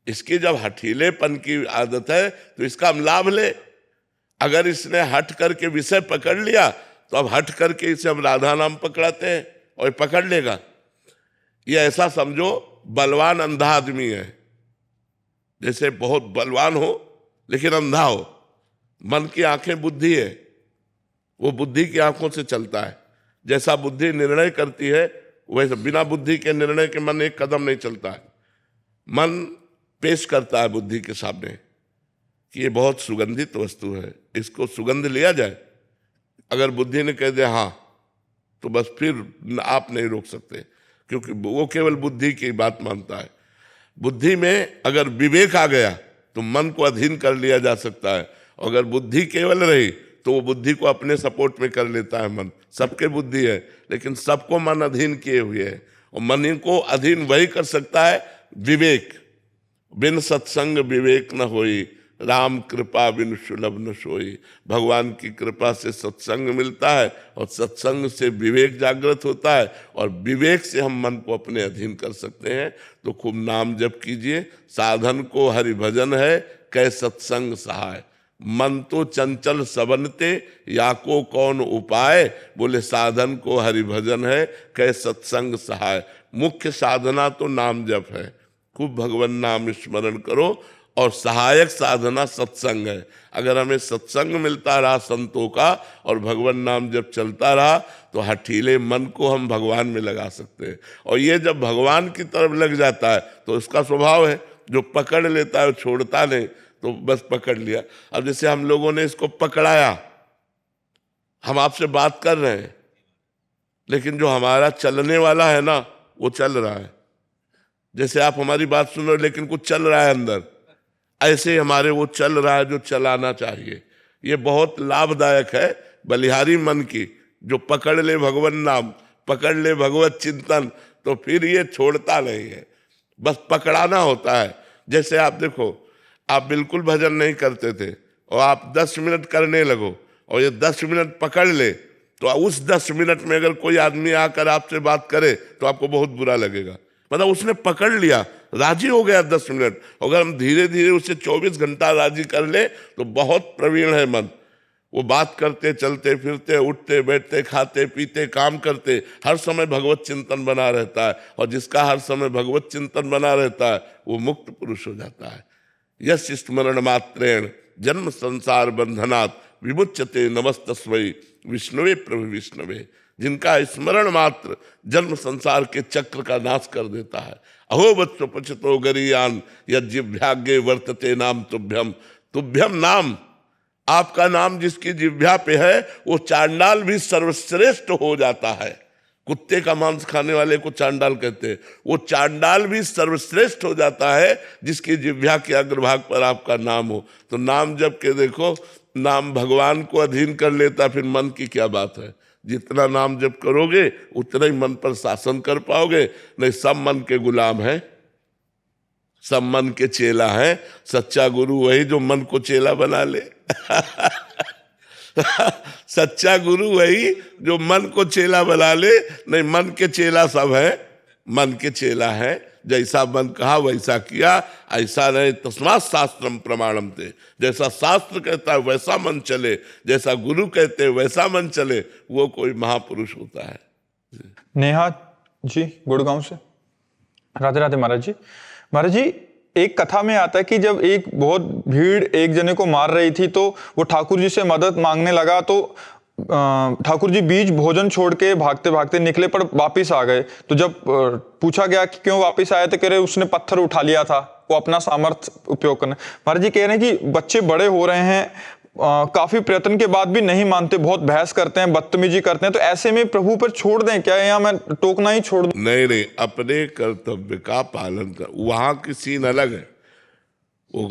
इसकी जब हठीलेपन की आदत है तो इसका हम लाभ ले। अगर इसने हट करके विषय पकड़ लिया तो अब हट करके इसे हम राधा नाम पकड़ाते हैं और पकड़ लेगा। ये ऐसा समझो बलवान अंधा आदमी है, जैसे बहुत बलवान हो लेकिन अंधा हो। मन की आंखें बुद्धि है, वो बुद्धि की आंखों से चलता है। जैसा बुद्धि निर्णय करती है, वैसे बिना बुद्धि के निर्णय के मन एक कदम नहीं चलता है। मन पेश करता है बुद्धि के सामने कि ये बहुत सुगंधित वस्तु है, इसको सुगंध लिया जाए। अगर बुद्धि ने कह दिया हाँ, तो बस फिर आप नहीं रोक सकते, क्योंकि वो केवल बुद्धि की बात मानता है। बुद्धि में अगर विवेक आ गया तो मन को अधीन कर लिया जा सकता है। अगर बुद्धि केवल रही तो वो बुद्धि को अपने सपोर्ट में कर लेता है। मन सबके बुद्धि है, लेकिन सबको मन अधीन किए हुए है। और मन को अधीन वही कर सकता है विवेक। बिन सत्संग विवेक न होई, राम कृपा बिन सुलभ न सोई। भगवान की कृपा से सत्संग मिलता है और सत्संग से विवेक जागृत होता है, और विवेक से हम मन को अपने अधीन कर सकते हैं। तो खूब नाम जप कीजिए। साधन को हरि भजन है, कै सत्संग सहाय। मन तो चंचल सबनते, या को कौन उपाय। बोले साधन को हरि भजन है, कै सत्संग सहाय। मुख्य साधना तो नाम जप है। खूब भगवान नाम स्मरण करो, और सहायक साधना सत्संग है। अगर हमें सत्संग मिलता रहा संतों का और भगवान नाम जब चलता रहा, तो हठीले मन को हम भगवान में लगा सकते हैं। और ये जब भगवान की तरफ लग जाता है तो उसका स्वभाव है, जो पकड़ लेता है छोड़ता नहीं, तो बस पकड़ लिया। अब जैसे हम लोगों ने इसको पकड़ाया, हम आपसे बात कर रहे हैं, लेकिन जो हमारा चलने वाला है ना, वो चल रहा है। जैसे आप हमारी बात सुन रहे हो, लेकिन कुछ चल रहा है अंदर, ऐसे हमारे वो चल रहा है जो चलाना चाहिए। ये बहुत लाभदायक है बलिहारी मन की, जो पकड़ ले भगवान नाम, पकड़ ले भगवत चिंतन, तो फिर ये छोड़ता नहीं है, बस पकड़ाना होता है। जैसे आप देखो, आप बिल्कुल भजन नहीं करते थे और आप 10 मिनट करने लगो, और ये 10 मिनट पकड़ ले, तो उस 10 मिनट में अगर कोई आदमी आकर आपसे बात करे तो आपको बहुत बुरा लगेगा। मतलब उसने पकड़ लिया, राजी हो गया 10 मिनट। अगर हम धीरे धीरे उसे 24 घंटा राजी कर ले तो बहुत प्रवीण है मन। वो बात करते, चलते फिरते, उठते बैठते, खाते पीते, काम करते, हर समय भगवत चिंतन बना रहता है। और जिसका हर समय भगवत चिंतन बना रहता है वो मुक्त पुरुष हो जाता है। यस्य स्मरण मात्रेण जन्म संसार बंधनात् विमुच्यते नमस्तस्मै विष्णुवे प्रभु विष्णुवे। जिनका स्मरण मात्र जन्म संसार के चक्र का नाश कर देता है। अहो वत्स पचतो गरीयान यज्जिभ्याग्ये वर्तते नाम तुभ्यम। तुभ्यम नाम, आपका नाम जिसकी जिह्वा पे है वो चांडाल भी सर्वश्रेष्ठ हो जाता है। कुत्ते का मांस खाने वाले को चांडाल कहते हैं। वो चांडाल भी सर्वश्रेष्ठ हो जाता है जिसकी जिह्वा के अग्रभाग पर आपका नाम हो। तो नाम जब के देखो, नाम भगवान को अधीन कर लेता, फिर मन की क्या बात है। जितना नाम जप करोगे उतना ही मन पर शासन कर पाओगे। नहीं, सब मन के गुलाम है, सब मन के चेला है। सच्चा गुरु वही जो मन को चेला बना ले। सच्चा गुरु वही जो मन को चेला बना ले। नहीं, मन के चेला सब है, मन के चेला है। जैसा मन कहा वैसा किया, ऐसा नहीं। तस्मात् शास्त्रम प्रमाणम थे। जैसा शास्त्र कहता है वैसा मन चले, जैसा गुरु कहते हैं वैसा मन चले, वो कोई महापुरुष होता है। नेहा जी गुड़गांव से। राधे राधे महाराज जी। महाराज जी, एक कथा में आता है कि जब एक बहुत भीड़ एक जने को मार रही थी तो वो ठाकुर जी से मदद मांगने लगा, तो ठाकुर जी बीच भोजन छोड़ के भागते भागते निकले पर वापिस आ गए। तो जब पूछा गया कि क्यों वापिस आए तो कह रहे उसने पत्थर उठा लिया था, वो अपना सामर्थ्य उपयोग करना। महाराज जी कह रहे हैं कि बच्चे बड़े हो रहे हैं, काफी प्रयत्न के बाद भी नहीं मानते, बहुत बहस करते हैं, बदतमीजी करते हैं, तो ऐसे में प्रभु पर छोड़ दें क्या, या मैं टोकना ही छोड़ दूं? नहीं नहीं, अपने कर्तव्य का पालन कर। वहां की सीन अलग है। वो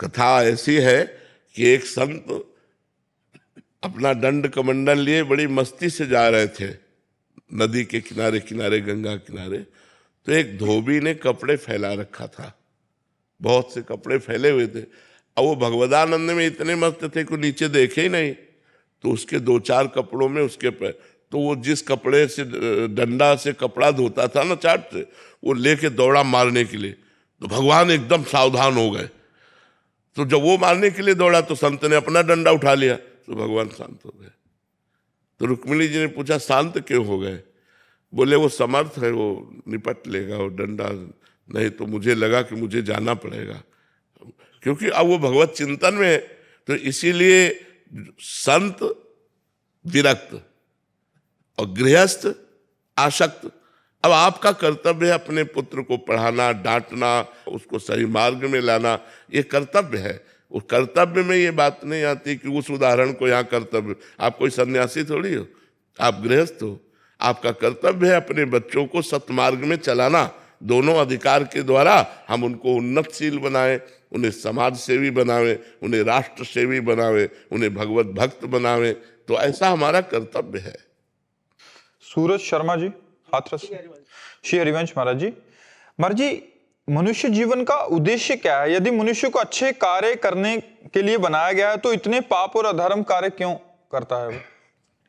कथा ऐसी है कि एक संत अपना दंड कमंडल लिए बड़ी मस्ती से जा रहे थे नदी के किनारे किनारे, गंगा किनारे। तो एक धोबी ने कपड़े फैला रखा था, बहुत से कपड़े फैले हुए थे। अब वो भगवदानंद में इतने मस्त थे कि नीचे देखे ही नहीं। तो उसके 2-4 कपड़ों में उसके पैर, तो वो जिस कपड़े से डंडा से कपड़ा धोता था ना चाट से, वो लेके दौड़ा मारने के लिए। तो भगवान एकदम सावधान हो गए। तो जब वो मारने के लिए दौड़ा तो संत ने अपना डंडा उठा लिया, तो भगवान शांत हो गए। तो रुक्मिणी जी ने पूछा शांत क्यों हो गए? बोले वो समर्थ है, वो निपट लेगा वो डंडा, नहीं तो मुझे लगा कि मुझे जाना पड़ेगा, क्योंकि अब वो भगवत चिंतन में है। तो इसीलिए संत विरक्त और गृहस्थ आसक्त। अब आपका कर्तव्य है अपने पुत्र को पढ़ाना, डांटना, उसको सही मार्ग में लाना, ये कर्तव्य है। उस कर्तव्य में ये बात नहीं आती कि उस उदाहरण को यहाँ कर्तव्य। आप कोई सन्यासी थोड़ी हो, आप गृहस्थ हो। आपका कर्तव्य है अपने बच्चों को सत्मार्ग में चलाना। दोनों अधिकार के द्वारा हम उनको उन्नतशील बनाएं, उन्हें समाज सेवी बनावे, उन्हें राष्ट्र सेवी बनावे, उन्हें भगवत भक्त बनावे। तो ऐसा हमारा कर्तव्य है। सूरज शर्मा जी हाथरस। श्री हरिवंश महाराज जी। महाराज जी, मनुष्य जीवन का उद्देश्य क्या है? यदि मनुष्य को अच्छे कार्य करने के लिए बनाया गया है तो इतने पाप और अधर्म कार्य क्यों करता है वो?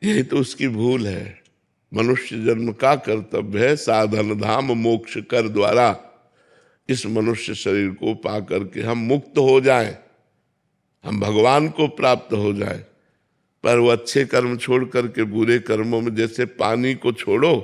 यही तो उसकी भूल है। मनुष्य जन्म का कर्तव्य है साधन धाम मोक्ष कर द्वारा इस मनुष्य शरीर को पा करके हम मुक्त हो जाएं, हम भगवान को प्राप्त हो जाएं। पर वो अच्छे कर्म छोड़ करके बुरे कर्मों में, जैसे पानी को छोड़ो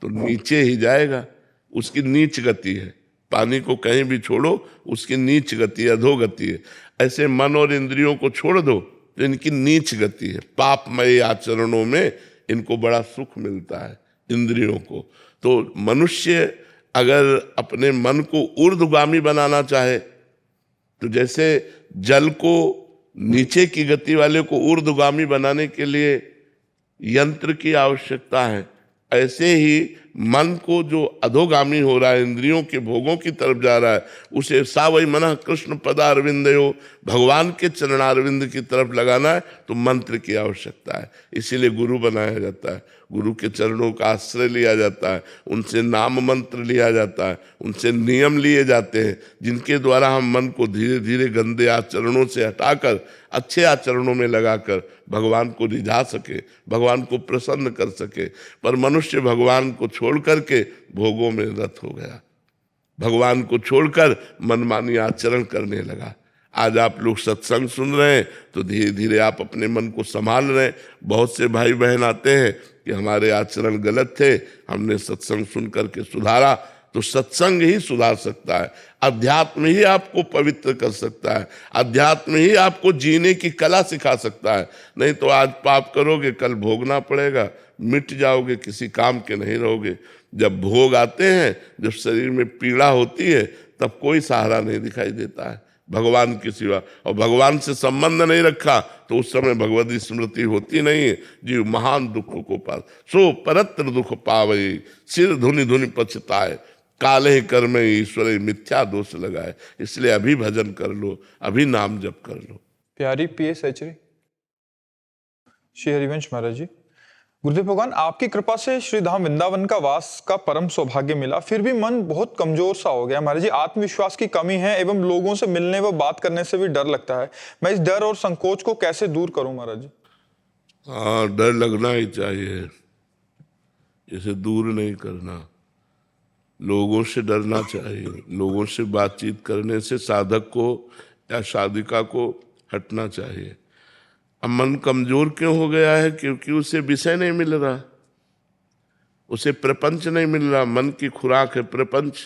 तो नीचे ही जाएगा, उसकी नीच गति है। पानी को कहीं भी छोड़ो उसकी नीच गति, अधोगति है। ऐसे मन और इंद्रियों को छोड़ दो तो इनकी नीच गति है। पापमय आचरणों में इनको बड़ा सुख मिलता है इंद्रियों को। तो मनुष्य अगर अपने मन को ऊर्ध्वगामी बनाना चाहे तो जैसे जल को नीचे की गति वाले को ऊर्ध्वगामी बनाने के लिए यंत्र की आवश्यकता है, ऐसे ही मन को जो अधोगामी हो रहा है, इंद्रियों के भोगों की तरफ जा रहा है, उसे सावई मनः कृष्ण पदारविंदयो, भगवान के चरणारविंद की तरफ लगाना है तो मंत्र की आवश्यकता है। इसीलिए गुरु बनाया जाता है, गुरु के चरणों का आश्रय लिया जाता है, उनसे नाम मंत्र लिया जाता है, उनसे नियम लिए जाते हैं जिनके द्वारा हम मन को धीरे धीरे गंदे आचरणों से हटाकर अच्छे आचरणों में लगाकर भगवान को रिझा सके, भगवान को प्रसन्न कर सके। पर मनुष्य भगवान को छोड़ करके भोगों में रत हो गया, भगवान को छोड़कर मनमानी आचरण करने लगा। आज आप लोग सत्संग सुन रहे हैं तो धीरे धीरे आप अपने मन को संभाल रहे हैं। बहुत से भाई बहन आते हैं कि हमारे आचरण गलत थे, हमने सत्संग सुन करके सुधारा। तो सत्संग ही सुधार सकता है, अध्यात्म ही आपको पवित्र कर सकता है, अध्यात्म ही आपको जीने की कला सिखा सकता है। नहीं तो आज पाप करोगे, कल भोगना पड़ेगा, मिट जाओगे, किसी काम के नहीं रहोगे। जब भोग आते हैं, जब शरीर में पीड़ा होती है, तब कोई सहारा नहीं दिखाई देता है भगवान के सिवा। और भगवान से संबंध नहीं रखा तो उस समय भगवती स्मृति होती नहीं है। जीव महान दुख को पास सो परत्र दुख पावे, सिर धुनि धुनि पछताए, काले कर्म ईश्वर मिथ्या दोष लगाए। इसलिए अभी भजन कर लो, अभी नाम जप कर लो। प्यारी PS एचरी श्री हरिवंश महाराज जी, गुरुदेव भगवान आपकी कृपा से श्री धाम वृंदावन का वास का परम सौभाग्य मिला, फिर भी मन बहुत कमजोर सा हो गया महाराज जी। आत्मविश्वास की कमी है एवं लोगों से मिलने व बात करने से भी डर लगता है। मैं इस डर और संकोच को कैसे दूर करूं महाराज जी? हाँ, डर लगना ही चाहिए, इसे दूर नहीं करना। लोगों से डरना चाहिए, लोगों से बातचीत करने से साधक को या साधिका को हटना चाहिए। अब मन कमजोर क्यों हो गया है? क्योंकि उसे विषय नहीं मिल रहा, उसे प्रपंच नहीं मिल रहा। मन की खुराक है प्रपंच,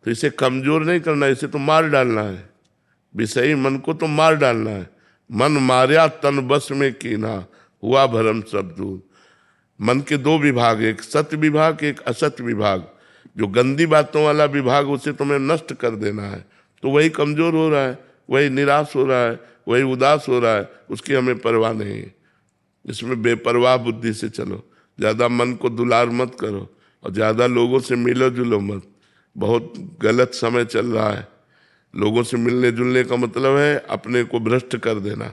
तो इसे कमजोर नहीं करना, इसे तो मार डालना है। विषयी मन को तो मार डालना है। मन मार्या तन बस में कीना, हुआ भरम सब दूर। मन के दो विभाग, एक सत्य विभाग, एक असत्य विभाग। जो गंदी बातों वाला विभाग, उसे तुम्हें नष्ट कर देना है। तो वही कमजोर हो रहा है, वही निराश हो रहा है, वही उदास हो रहा है, उसकी हमें परवाह नहीं है। इसमें बेपरवाह बुद्धि से चलो, ज़्यादा मन को दुलार मत करो और ज़्यादा लोगों से मिलो जुलो मत। बहुत गलत समय चल रहा है। लोगों से मिलने जुलने का मतलब है अपने को भ्रष्ट कर देना।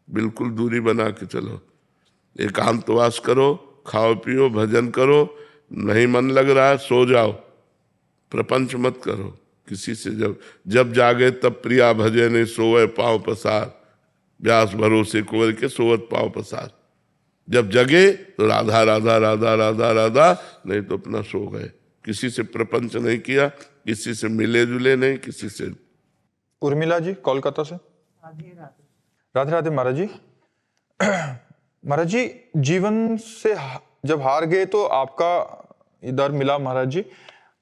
बिल्कुल दूरी बना के चलो, एकांतवास करो, खाओ पियो, भजन करो। नहीं मन लग रहा है, सो जाओ, प्रपंच मत करो किसी से। जब जागे तब प्रिया भजे नहीं, सोए पाँव पसार, व्यास भरोसे कुंवर के सोवत पाँव पसार। जब जगे तो राधा राधा राधा राधा राधा, नहीं तो अपना सो गए। किसी से प्रपंच नहीं किया, किसी से मिले जुले नहीं, किसी से। उर्मिला जी कोलकाता से, राधे राधे महाराज जी। महाराज जी, जीवन से जब हार गए तो आपका डर मिला महाराज जी।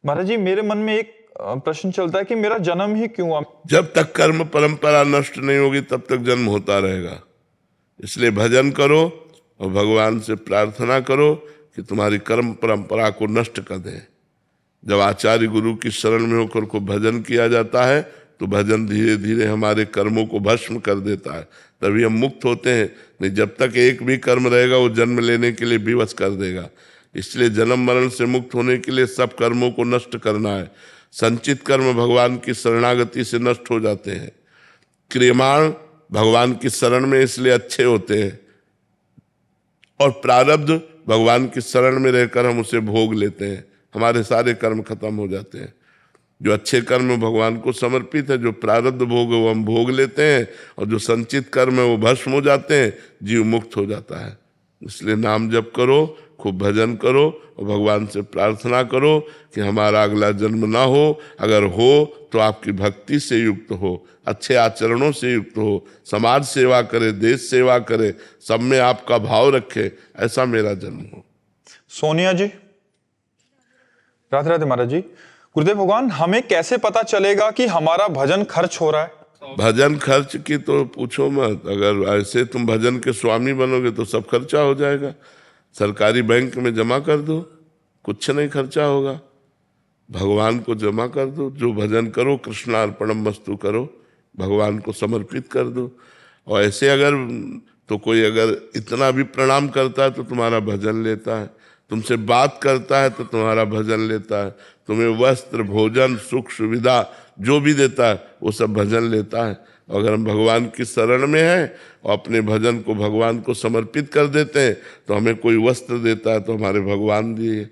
महाराज जी, मेरे मन में एक प्रश्न चलता है कि मेरा जन्म ही क्यों हुआ? जब तक कर्म परंपरा नष्ट नहीं होगी तब तक जन्म होता रहेगा। इसलिए भजन करो और भगवान से प्रार्थना करो कि तुम्हारी कर्म परंपरा को नष्ट कर दे। जब आचार्य गुरु की शरण में होकर को भजन किया जाता है तो भजन धीरे धीरे हमारे कर्मों को भस्म कर देता है, तभी हम मुक्त होते हैं। नहीं, जब तक एक भी कर्म रहेगा वो जन्म लेने के लिए विवश कर देगा। इसलिए जन्म मरण से मुक्त होने के लिए सब कर्मों को नष्ट करना है। संचित कर्म भगवान की शरणागति से नष्ट हो जाते हैं। क्रियमाण भगवान की शरण में इसलिए अच्छे होते हैं, और प्रारब्ध भगवान की शरण में रहकर हम उसे भोग लेते हैं, हमारे सारे कर्म खत्म हो जाते हैं। जो अच्छे कर्म भगवान को समर्पित है, जो प्रारब्ध भोग है वो हम भोग लेते हैं, और जो संचित कर्म है वो भस्म हो जाते हैं, जीव मुक्त हो जाता है। इसलिए नाम जप करो, खूब भजन करो और भगवान से प्रार्थना करो कि हमारा अगला जन्म ना हो। अगर हो तो आपकी भक्ति से युक्त हो, अच्छे आचरणों से युक्त हो, समाज सेवा करे, देश सेवा करे, सब में आपका भाव रखे, ऐसा मेरा जन्म हो। सोनिया जी, राधे राधे महाराज जी। गुरुदेव भगवान, हमें कैसे पता चलेगा कि हमारा भजन खर्च हो रहा है? भजन खर्च की तो पूछो मत। अगर ऐसे तुम भजन के स्वामी बनोगे तो सब खर्चा हो जाएगा। सरकारी बैंक में जमा कर दो, कुछ नहीं खर्चा होगा। भगवान को जमा कर दो, जो भजन करो कृष्णार्पणम वस्तु करो, भगवान को समर्पित कर दो। और ऐसे अगर तो कोई अगर इतना भी प्रणाम करता है तो तुम्हारा भजन लेता है, तुमसे बात करता है तो तुम्हारा भजन लेता है, तुम्हें वस्त्र भोजन सुख सुविधा जो भी देता है वो सब भजन लेता है। अगर हम भगवान की शरण में हैं और अपने भजन को भगवान को समर्पित कर देते हैं तो हमें कोई वस्त्र देता है तो हमारे भगवान दिए,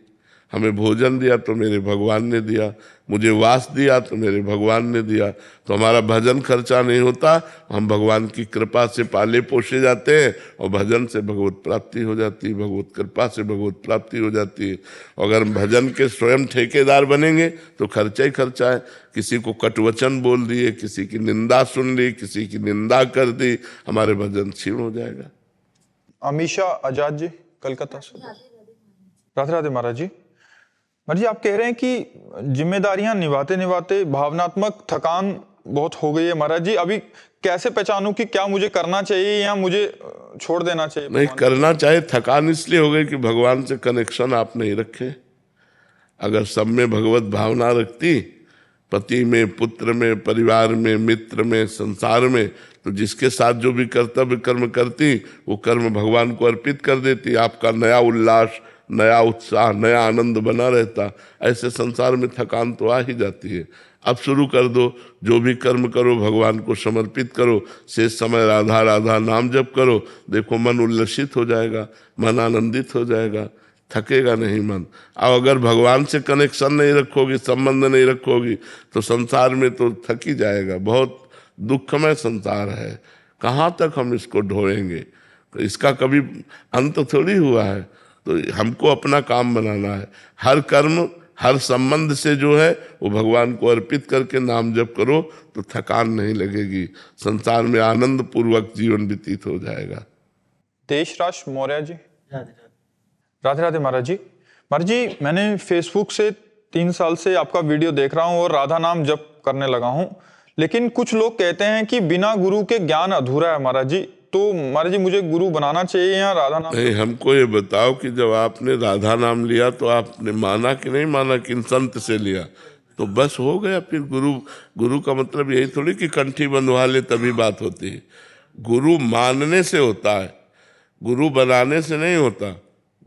हमें भोजन दिया तो मेरे भगवान ने दिया। मुझे वास दिया तो मेरे भगवान ने दिया। तो हमारा भजन खर्चा नहीं होता, हम भगवान की कृपा से पाले पोसे जाते हैं और भजन से भगवत प्राप्ति हो जाती है, भगवत कृपा से भगवत प्राप्ति हो जाती है। अगर भजन के स्वयं ठेकेदार बनेंगे तो खर्चा ही खर्चा है। किसी को कटवचन बोल दिए, किसी की निंदा सुन ली, किसी की निंदा कर दी, हमारे भजन क्षीण हो जाएगा। अमीशा आजाद जी कलकत्ता से। राधे राधे महाराज जी। महाराज जी, आप कह रहे हैं कि जिम्मेदारियां निभाते निभाते भावनात्मक थकान बहुत हो गई है। महाराज जी, अभी कैसे पहचानूं कि क्या मुझे करना चाहिए या मुझे छोड़ देना चाहिए? नहीं करना चाहिए। थकान इसलिए हो गई कि भगवान से कनेक्शन आप नहीं रखे। अगर सब में भगवत भावना रखती, पति में, पुत्र में, परिवार में, मित्र में, संसार में, तो जिसके साथ जो भी कर्तव्य कर्म करती वो कर्म भगवान को अर्पित कर देती, आपका नया उल्लास, नया उत्साह, नया आनंद बना रहता। ऐसे संसार में थकान तो आ ही जाती है। अब शुरू कर दो, जो भी कर्म करो भगवान को समर्पित करो, शेष समय राधा राधा नाम जप करो, देखो मन उल्लसित हो जाएगा, मन आनंदित हो जाएगा, थकेगा नहीं मन। अब अगर भगवान से कनेक्शन नहीं रखोगी, संबंध नहीं रखोगी, तो संसार में तो थक ही जाएगा। बहुत दुखमय संसार है, कहाँ तक हम इसको ढोएंगे? तो इसका कभी अंत थोड़ी हुआ है। तो हमको अपना काम बनाना है। हर कर्म, हर संबंध से जो है वो भगवान को अर्पित करके नाम जप करो तो थकान नहीं लगेगी, संसार में आनंद पूर्वक जीवन व्यतीत हो जाएगा। देशराज मौर्य जी। राधे राधे महाराज जी। महाराज जी, मैंने फेसबुक से 3 साल से आपका वीडियो देख रहा हूँ और राधा नाम जप करने लगा हूँ, लेकिन कुछ लोग कहते हैं कि बिना गुरु के ज्ञान अधूरा है। महाराज जी, तो महाराज जी मुझे गुरु बनाना चाहिए या राधा नाम? नहीं, हमको ये बताओ कि जब आपने राधा नाम लिया तो आपने माना कि नहीं माना, किन संत से लिया? तो बस हो गया फिर। गुरु का मतलब यही थोड़ी कि कंठी बंधवा ले तभी बात होती है। गुरु मानने से होता है, गुरु बनाने से नहीं होता।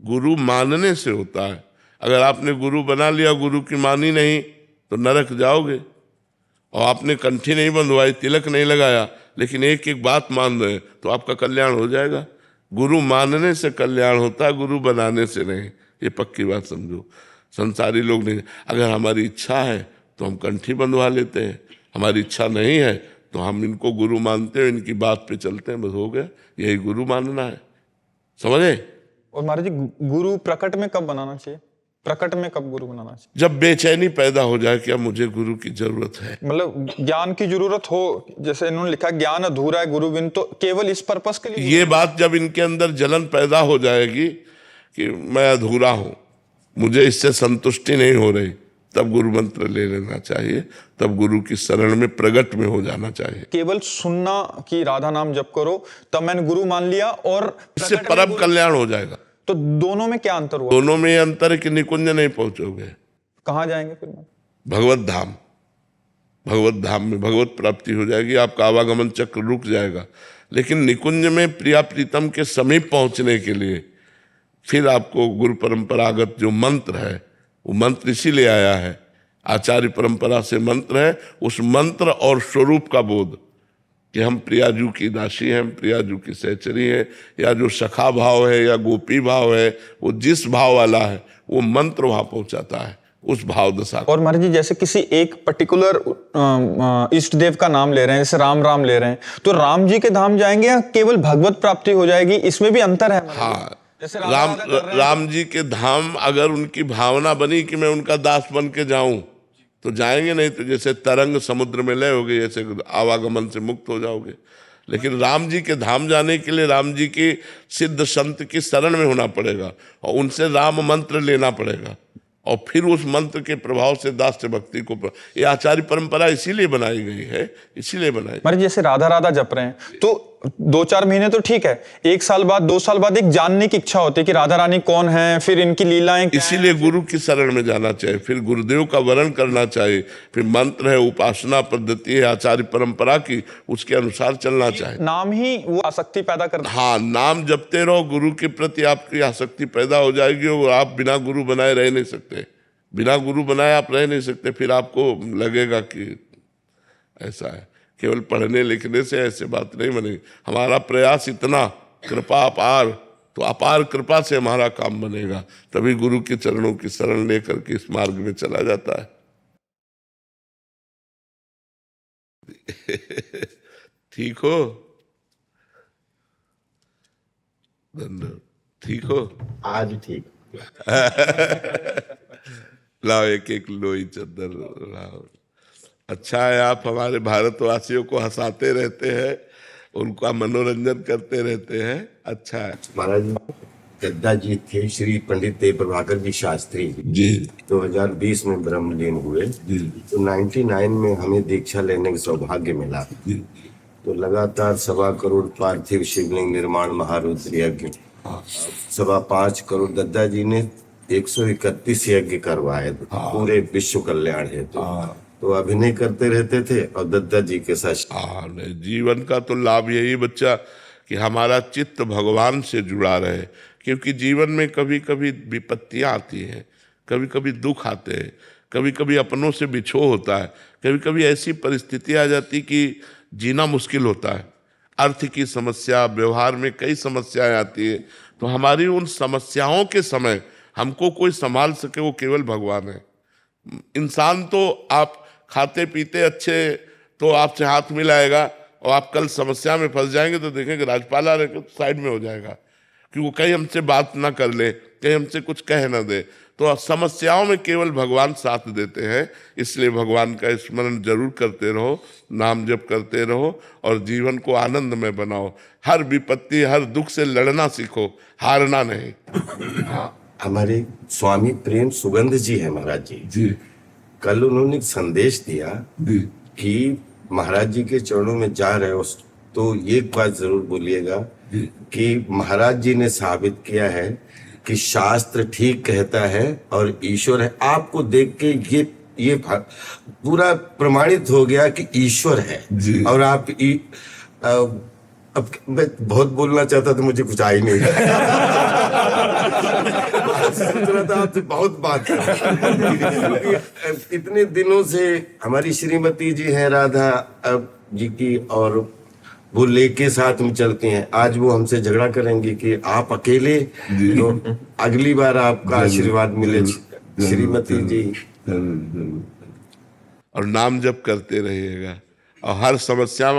गुरु मानने से होता है। अगर आपने गुरु बना लिया, गुरु की मानी नहीं, तो नरक जाओगे। और आपने कंठी नहीं बंधवाई, तिलक नहीं लगाया, लेकिन एक एक बात मान रहे, तो आपका कल्याण हो जाएगा। गुरु मानने से कल्याण होता है, गुरु बनाने से नहीं। ये पक्की बात समझो। संसारी लोग नहीं। अगर हमारी इच्छा है तो हम कंठी बंधवा लेते हैं, हमारी इच्छा नहीं है तो हम इनको गुरु मानते हैं, इनकी बात पे चलते हैं, बस हो गया। यही गुरु मानना है, समझे? और महाराज जी, गुरु प्रकट में कब बनाना चाहिए? प्रकट में कब गुरु बनाना चाहिए? जब बेचैनी पैदा हो जाए कि अब मुझे गुरु की जरूरत है, मतलब ज्ञान की जरूरत हो। जैसे इन्होंने लिखा ज्ञान अधूरा है गुरु बिन, तो केवल इस पर्पस के लिए ये बात जब इनके अंदर जलन पैदा हो जाएगी कि मैं अधूरा हूं, मुझे इससे संतुष्टि नहीं हो रही, तब गुरु मंत्र ले लेना चाहिए, तब गुरु की शरण में प्रगट में हो जाना चाहिए। केवल सुनना कि राधा नाम जप करो तब मैंने गुरु मान लिया और इससे परम कल्याण हो जाएगा। तो दोनों में क्या अंतर हुआ? दोनों में ये अंतर है कि निकुंज नहीं पहुंचोगे। कहाँ जाएंगे फिर? भगवत धाम, भगवत धाम में भगवत प्राप्ति हो जाएगी, आपका आवागमन चक्र रुक जाएगा। लेकिन निकुंज में प्रिया प्रीतम के समीप पहुंचने के लिए फिर आपको गुरु परंपरागत जो मंत्र है, वो मंत्र इसीलिए आया है, आचार्य परंपरा से मंत्र है, उस मंत्र और स्वरूप का बोध कि हम प्रियाजू की दासी हैं, प्रियाजू की सहचरी है, या जो सखा भाव है या गोपी भाव है, वो जिस भाव वाला है वो मंत्र वहां पहुंचाता है, उस भाव दशा। और महाराज जी, जैसे किसी एक पर्टिकुलर इष्ट देव का नाम ले रहे हैं, जैसे राम राम ले रहे हैं, तो राम जी के धाम जाएंगे या केवल भगवत प्राप्ति हो जाएगी? इसमें भी अंतर है। हाँ, जैसे राम जी के धाम अगर उनकी भावना बनी कि मैं उनका दास बन के जाऊं तो जाएंगे, नहीं तो जैसे तरंग समुद्र में लय होगे, जैसे आवागमन से मुक्त हो जाओगे। लेकिन राम जी के धाम जाने के लिए राम जी के सिद्ध संत की शरण में होना पड़ेगा और उनसे राम मंत्र लेना पड़ेगा और फिर उस मंत्र के प्रभाव से दास्य भक्ति को ये आचार्य परंपरा इसीलिए बनाई गई है, इसीलिए बनाई। महाराज जैसे राधा राधा जप रहे हैं तो 2-4 महीने तो ठीक है, 1 साल बाद 2 साल बाद एक जानने की इच्छा होती है कि राधा रानी कौन है, फिर इनकी लीलाएं क्या इसीलिए गुरु की शरण में जाना चाहिए, फिर गुरुदेव का वरण करना चाहिए, फिर मंत्र है, उपासना पद्धति है आचार्य परंपरा की, उसके अनुसार चलना चाहिए। नाम ही वो आसक्ति पैदा करता है। हाँ, नाम जपते रहो, गुरु के प्रति आपकी आसक्ति पैदा हो जाएगी और आप बिना गुरु बनाए रह नहीं सकते। बिना गुरु बनाए आप रह नहीं सकते। फिर आपको लगेगा कि ऐसा है। केवल पढ़ने लिखने से ऐसे बात नहीं बनेगी। हमारा प्रयास इतना, कृपा अपार, तो अपार कृपा से हमारा काम बनेगा, तभी गुरु के चरणों की शरण लेकर के इस मार्ग में चला जाता है। ठीक हो? धन्यवाद। ठीक हो? आज ठीक। लाओ एक एक लोई चादर लाओ। अच्छा है आप हमारे भारतवासियों को हंसाते रहते हैं, उनका मनोरंजन करते रहते हैं। अच्छा है। महाराज दद्दा जी थे श्री पंडित देव प्रभाकर जी शास्त्री जी 2020 में ब्रह्मलीन हुए। जी तो 99 में हमें दीक्षा लेने का सौभाग्य मिला। जी तो लगातार 1.25 करोड़ पार्थिव शिवलिंग निर्माण महारुद्र यज्ञ, 5.25 करोड़ दद्दा जी ने 131 यज्ञ करवाए पूरे विश्व कल्याण हेतु। तो अभिनय करते रहते थे और दद्दा जी के साथ। हाँ, नहीं, जीवन का तो लाभ यही बच्चा कि हमारा चित्त भगवान से जुड़ा रहे, क्योंकि जीवन में कभी कभी विपत्तियां आती हैं, कभी कभी दुख आते हैं, कभी कभी अपनों से बिछो होता है, कभी कभी ऐसी परिस्थिति आ जाती कि जीना मुश्किल होता है। अर्थ की समस्या, व्यवहार में कई समस्याएं आती है। तो हमारी उन समस्याओं के समय हमको कोई संभाल सके वो केवल भगवान है। इंसान तो आप खाते पीते अच्छे तो आपसे हाथ मिलाएगा, और आप कल समस्या में फंस जाएंगे तो देखेंगे राजपाला रह साइड में हो जाएगा, कि वो कहीं हमसे बात ना कर ले, कहीं हमसे कुछ कह ना दे। तो समस्याओं में केवल भगवान साथ देते हैं। इसलिए भगवान का स्मरण जरूर करते रहो, नाम जप करते रहो और जीवन को आनंद में बनाओ। हर विपत्ति, हर दुख से लड़ना सीखो, हारना नहीं। हमारे स्वामी प्रेम सुगंध जी है महाराज जी। जी कल उन्होंने एक संदेश दिया जी कि महाराज जी के चरणों में जा रहे हो तो एक बात जरूर बोलिएगा कि महाराज जी ने साबित किया है कि शास्त्र ठीक कहता है और ईश्वर है। आपको देख के ये पूरा प्रमाणित हो गया कि ईश्वर है। और आप अब मैं बहुत बोलना चाहता था, मुझे कुछ आ ही नहीं सोच रहा था आपसे बहुत बात क्योंकि इतने दिनों से हमारी श्रीमती जी हैं राधा जी की, और वो लेके साथ में चलती हैं। आज वो हमसे झगड़ा करेंगी कि आप अकेले, तो अगली बार आपका आशीर्वाद मिले श्रीमती जी। और नाम जप करते रहिएगा और हर समस्या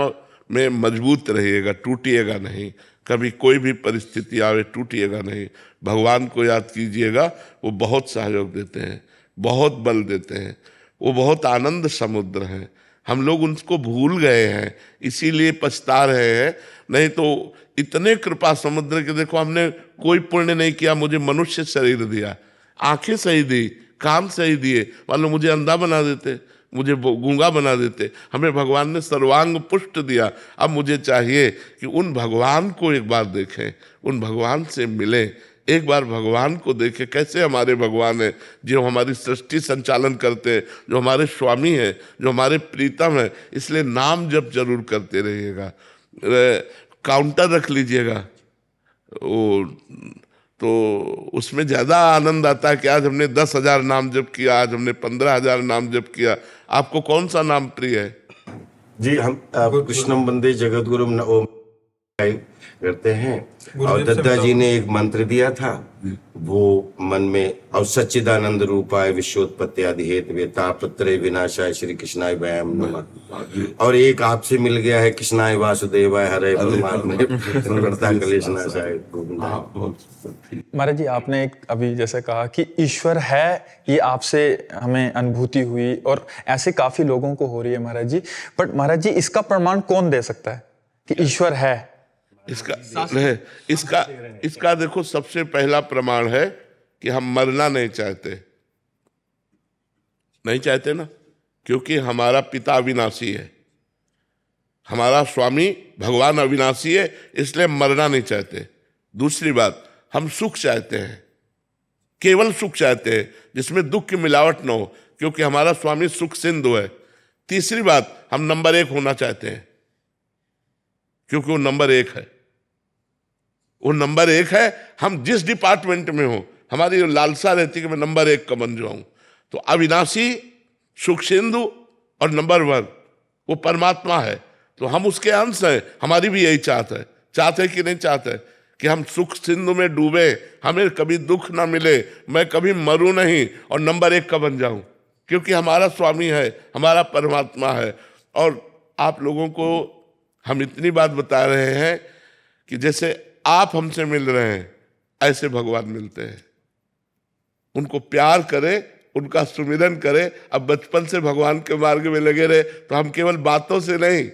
में मजबूत रहिएगा, टूटिएगा नहीं। कभी कोई भी परिस्थिति आवे टूटिएगा नहीं। भगवान को याद कीजिएगा, वो बहुत सहयोग देते हैं, बहुत बल देते हैं, वो बहुत आनंद समुद्र हैं। हम लोग उनको भूल गए हैं, इसीलिए पछता रहे हैं। नहीं तो इतने कृपा समुद्र के, देखो हमने कोई पुण्य नहीं किया, मुझे मनुष्य शरीर दिया, आंखें सही दी, कान सही दिए, मान लो मुझे अंधा बना देते, मुझे गूंगा बना देते। हमें भगवान ने सर्वांग पुष्ट दिया। अब मुझे चाहिए कि उन भगवान को एक बार देखें, उन भगवान से मिलें, एक बार भगवान को देखें। कैसे हमारे भगवान हैं, जो हमारी सृष्टि संचालन करते हैं, जो हमारे स्वामी हैं, जो हमारे प्रीतम हैं। इसलिए नाम जप जरूर करते रहिएगा। काउंटर रख लीजिएगा, तो उसमें ज़्यादा आनंद आता है कि आज हमने 10,000 नाम जप किया, आज हमने 15,000 नाम जप किया। आपको कौन सा नाम प्रिय है? जी हम कृष्णम वंदे जगत गुरु ओम करते हैं। और दद्दा जी ने एक मंत्र दिया था, वो मन में, और सच्चिदानंद रूपाय विश्वोत्पत्ति आदि हेतु तापत्रय विनाशाय श्री कृष्णाय वयम नमः। और एक आपसे मिल गया है, कृष्णाय वासुदेवाय हरे परमात्मा कलेशनाशाय। महाराज जी, आपने एक अभी जैसे कहा कि ईश्वर है, ये आपसे हमें अनुभूति हुई और ऐसे काफी लोगों को हो रही है महाराज जी। बट महाराज जी, इसका प्रमाण कौन दे सकता है कि ईश्वर है? इसका देखो, सबसे पहला प्रमाण है कि हम मरना नहीं चाहते ना, क्योंकि हमारा पिता अविनाशी है, हमारा स्वामी भगवान अविनाशी है, इसलिए मरना नहीं चाहते। दूसरी बात, हम सुख चाहते हैं, केवल सुख चाहते हैं जिसमें दुख की मिलावट न हो, क्योंकि हमारा स्वामी सुख सिंधु है। तीसरी बात, हम नंबर 1 होना चाहते हैं, क्योंकि वो नंबर 1 है। वो नंबर 1 है। हम जिस डिपार्टमेंट में हो, हमारी लालसा रहती है कि मैं नंबर 1 का बन जाऊं। तो अविनाशी, सुख सिंधु और नंबर 1 वो परमात्मा है, तो हम उसके अंश हैं। हमारी भी यही चाहत है कि नहीं चाहते कि हम सुख सिंधु में डूबे, हमें कभी दुख ना मिले, मैं कभी मरूं नहीं और नंबर 1 का बन जाऊं, क्योंकि हमारा स्वामी है, हमारा परमात्मा है। और आप लोगों को हम इतनी बात बता रहे हैं कि जैसे आप हमसे मिल रहे हैं ऐसे भगवान मिलते हैं। उनको प्यार करें, उनका सुमिरन करें। अब बचपन से भगवान के मार्ग में लगे रहे तो हम केवल बातों से नहीं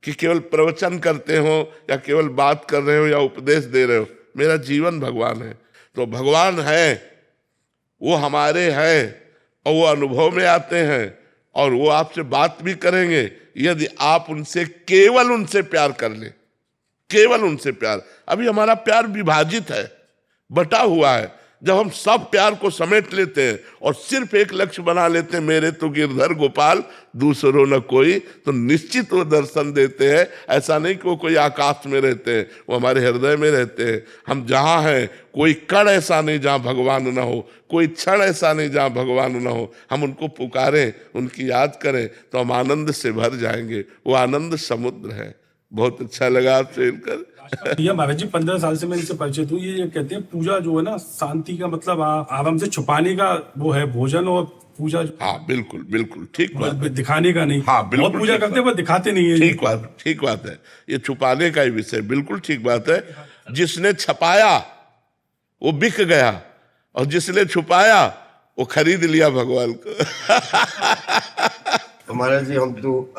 कि केवल प्रवचन करते हो या केवल बात कर रहे हो या उपदेश दे रहे हो, मेरा जीवन भगवान है। तो भगवान है, वो हमारे हैं और वो अनुभव में आते हैं और वो आपसे बात भी करेंगे यदि आप उनसे केवल उनसे प्यार कर ले, केवल उनसे प्यार। अभी हमारा प्यार विभाजित है, बटा हुआ है। जब हम सब प्यार को समेट लेते हैं और सिर्फ एक लक्ष्य बना लेते हैं, मेरे तो गिरधर गोपाल दूसरों न कोई, तो निश्चित वो दर्शन देते हैं। ऐसा नहीं कि वो कोई आकाश में रहते हैं, वो हमारे हृदय में रहते हैं। हम जहाँ हैं कोई कण ऐसा नहीं जहाँ भगवान न हो, कोई क्षण ऐसा नहीं जहाँ भगवान न हो। हम उनको पुकारें, उनकी याद करें तो हम आनंद से भर जाएंगे। वो आनंद समुद्र है। बहुत अच्छा लगा आपसे मिलकर। भैया महाराज जी 15 साल से मैं इनसे परिचित हूँ। ये कहते हैं पूजा जो है ना शांति का मतलब आराम से छुपाने का वो है भोजन, और पूजा हाँ बिल्कुल बिल्कुल ठीक बात है। दिखाने का नहीं। हाँ बिल्कुल बहुत पूजा करते हैं पर दिखाते नहीं है। ठीक बात है। ये छुपाने का ही विषय, बिल्कुल ठीक बात है। जिसने छपाया वो बिक गया और जिसने छुपाया वो खरीद लिया भगवान को। महाराज जी हम तो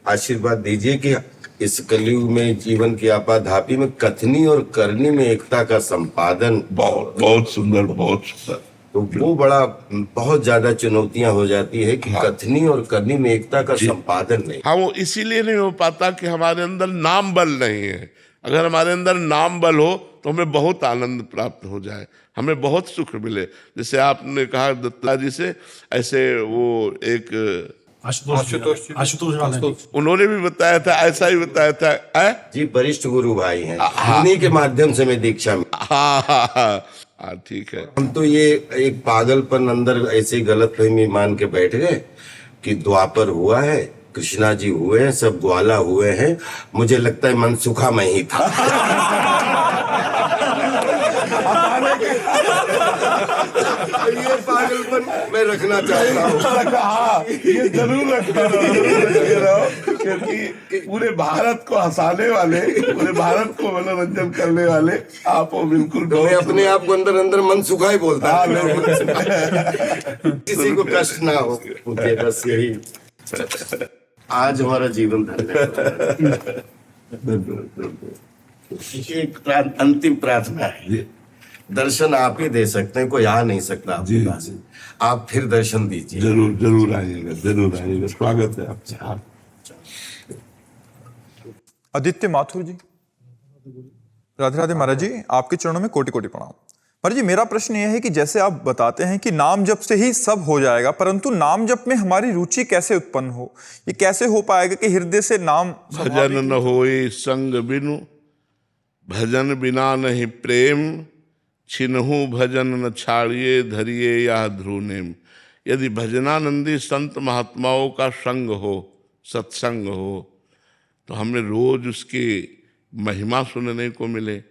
आशीर्वाद दीजिए कि इस कलयुग में जीवन की आपाधापी में कथनी और करनी में एकता का संपादन बहुत बहुत सुंदर, बहुत सुंदर। तो वो बहुत ज्यादा चुनौतियां हो जाती है कि कथनी और करनी में एकता का संपादन नहीं। हाँ, वो इसीलिए नहीं हो पाता कि हमारे अंदर नाम बल नहीं है। अगर हमारे अंदर नाम बल हो तो हमें बहुत आनंद प्राप्त हो जाए, हमें बहुत सुख मिले। जैसे आपने कहा दत्ता जी से, ऐसे वो एक आशुतोष उन्होंने भी बताया था, ऐसा ही बताया था। जी वरिष्ठ गुरु भाई हैं, उन्हीं के माध्यम से मैं दीक्षा में। हाँ ठीक है। हम तो ये एक पागलपन अंदर ऐसे गलतफहमी मान के बैठ गए कि द्वापर हुआ है, कृष्णा जी हुए हैं, सब ग्वाला हुए हैं। मुझे लगता है मनसुखा में ही था। ये पागलपन मैं रखना चाहता हूँ। ये जरूर रखते रहो, क्योंकि पूरे भारत को हंसाने वाले, पूरे भारत को मनोरंजन करने वाले आप हो। बिल्कुल तो मैं अपने आप को अंदर अंदर मनसुखा ही बोलता हूँ। किसी को कष्ट ना हो, मुझे बस यही आज हमारा जीवन धन्य। एक अंतिम प्रार्थना है, दर्शन आप ही दे सकते हैं, कोई आ नहीं सकता आपके पास। आप फिर दर्शन दीजिए। जरूर जरूर आइएगा, जरूर आइएगा। स्वागत है आपका। आदित्य माथुर जी, राधे राधे महाराज जी, आपके चरणों में कोटि कोटि प्रणाम। महाराज जी, मेरा प्रश्न यह है कि जैसे आप बताते हैं कि नाम जप से ही सब हो जाएगा, परंतु नाम जप में हमारी रुचि कैसे उत्पन्न हो? ये कैसे हो पाएगा कि हृदय से नाम भजन न होए संग बिनु, भजन बिना नहीं प्रेम, छिन्हु भजन न छाड़िए, धरिए या ध्रुनेम। यदि भजनानंदी संत महात्माओं का संग हो, सत्संग हो, तो हमें रोज उसकी महिमा सुनने को मिले।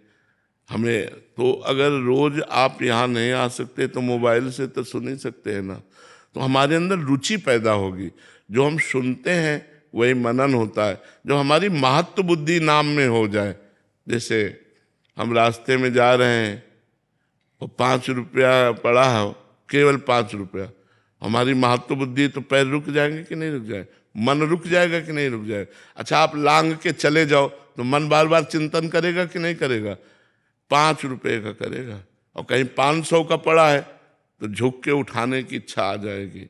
हमें तो अगर रोज आप यहाँ नहीं आ सकते तो मोबाइल से तो सुन ही सकते हैं ना। तो हमारे अंदर रुचि पैदा होगी, जो हम सुनते हैं वही मनन होता है। जो हमारी महत्व बुद्धि नाम में हो जाए, जैसे हम रास्ते में जा रहे हैं और 5 रुपया पड़ा है, केवल 5 रुपया, हमारी महत्व बुद्धि तो पैर रुक जाएंगे कि नहीं रुक जाए, मन रुक जाएगा कि नहीं रुक जाएगा। अच्छा, आप लांग के चले जाओ तो मन बार बार चिंतन करेगा कि नहीं करेगा? 5 रुपये का करेगा। और कहीं 500 का पड़ा है तो झुक के उठाने की इच्छा आ जाएगी।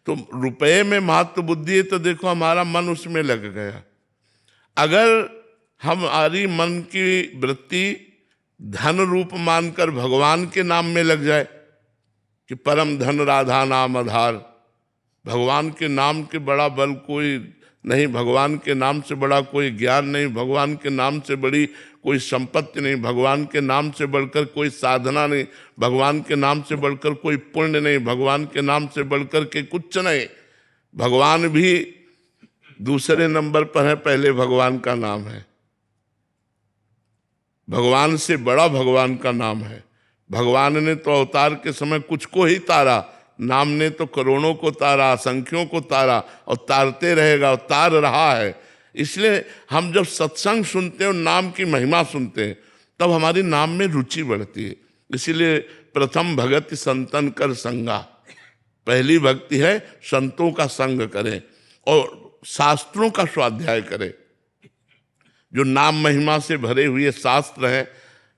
तो रुपये में महत्व बुद्धि है तो देखो हमारा मन उसमें लग गया। अगर हमारी मन की वृत्ति धन रूप मानकर भगवान के नाम में लग जाए कि परम धन राधा नाम आधार, भगवान के नाम के बड़ा बल कोई नहीं, भगवान के नाम से बड़ा कोई ज्ञान नहीं, भगवान के नाम से बड़ी कोई संपत्ति नहीं, भगवान के नाम से बढ़कर कोई साधना नहीं, भगवान के नाम से बढ़कर कोई पुण्य नहीं, भगवान के नाम से बढ़कर के कुछ नहीं। भगवान भी दूसरे नंबर पर है, पहले भगवान का नाम है। भगवान से बड़ा भगवान का नाम है। भगवान ने तो अवतार के समय कुछ को ही तारा, नाम ने तो करोड़ों को तारा, असंख्यों को तारा और तारते रहेगा और तार रहा है। इसलिए हम जब सत्संग सुनते हैं और नाम की महिमा सुनते हैं तब हमारी नाम में रुचि बढ़ती है। इसीलिए प्रथम भगति संतन कर संगा, पहली भक्ति है संतों का संग करें और शास्त्रों का स्वाध्याय करें। जो नाम महिमा से भरे हुए शास्त्र हैं,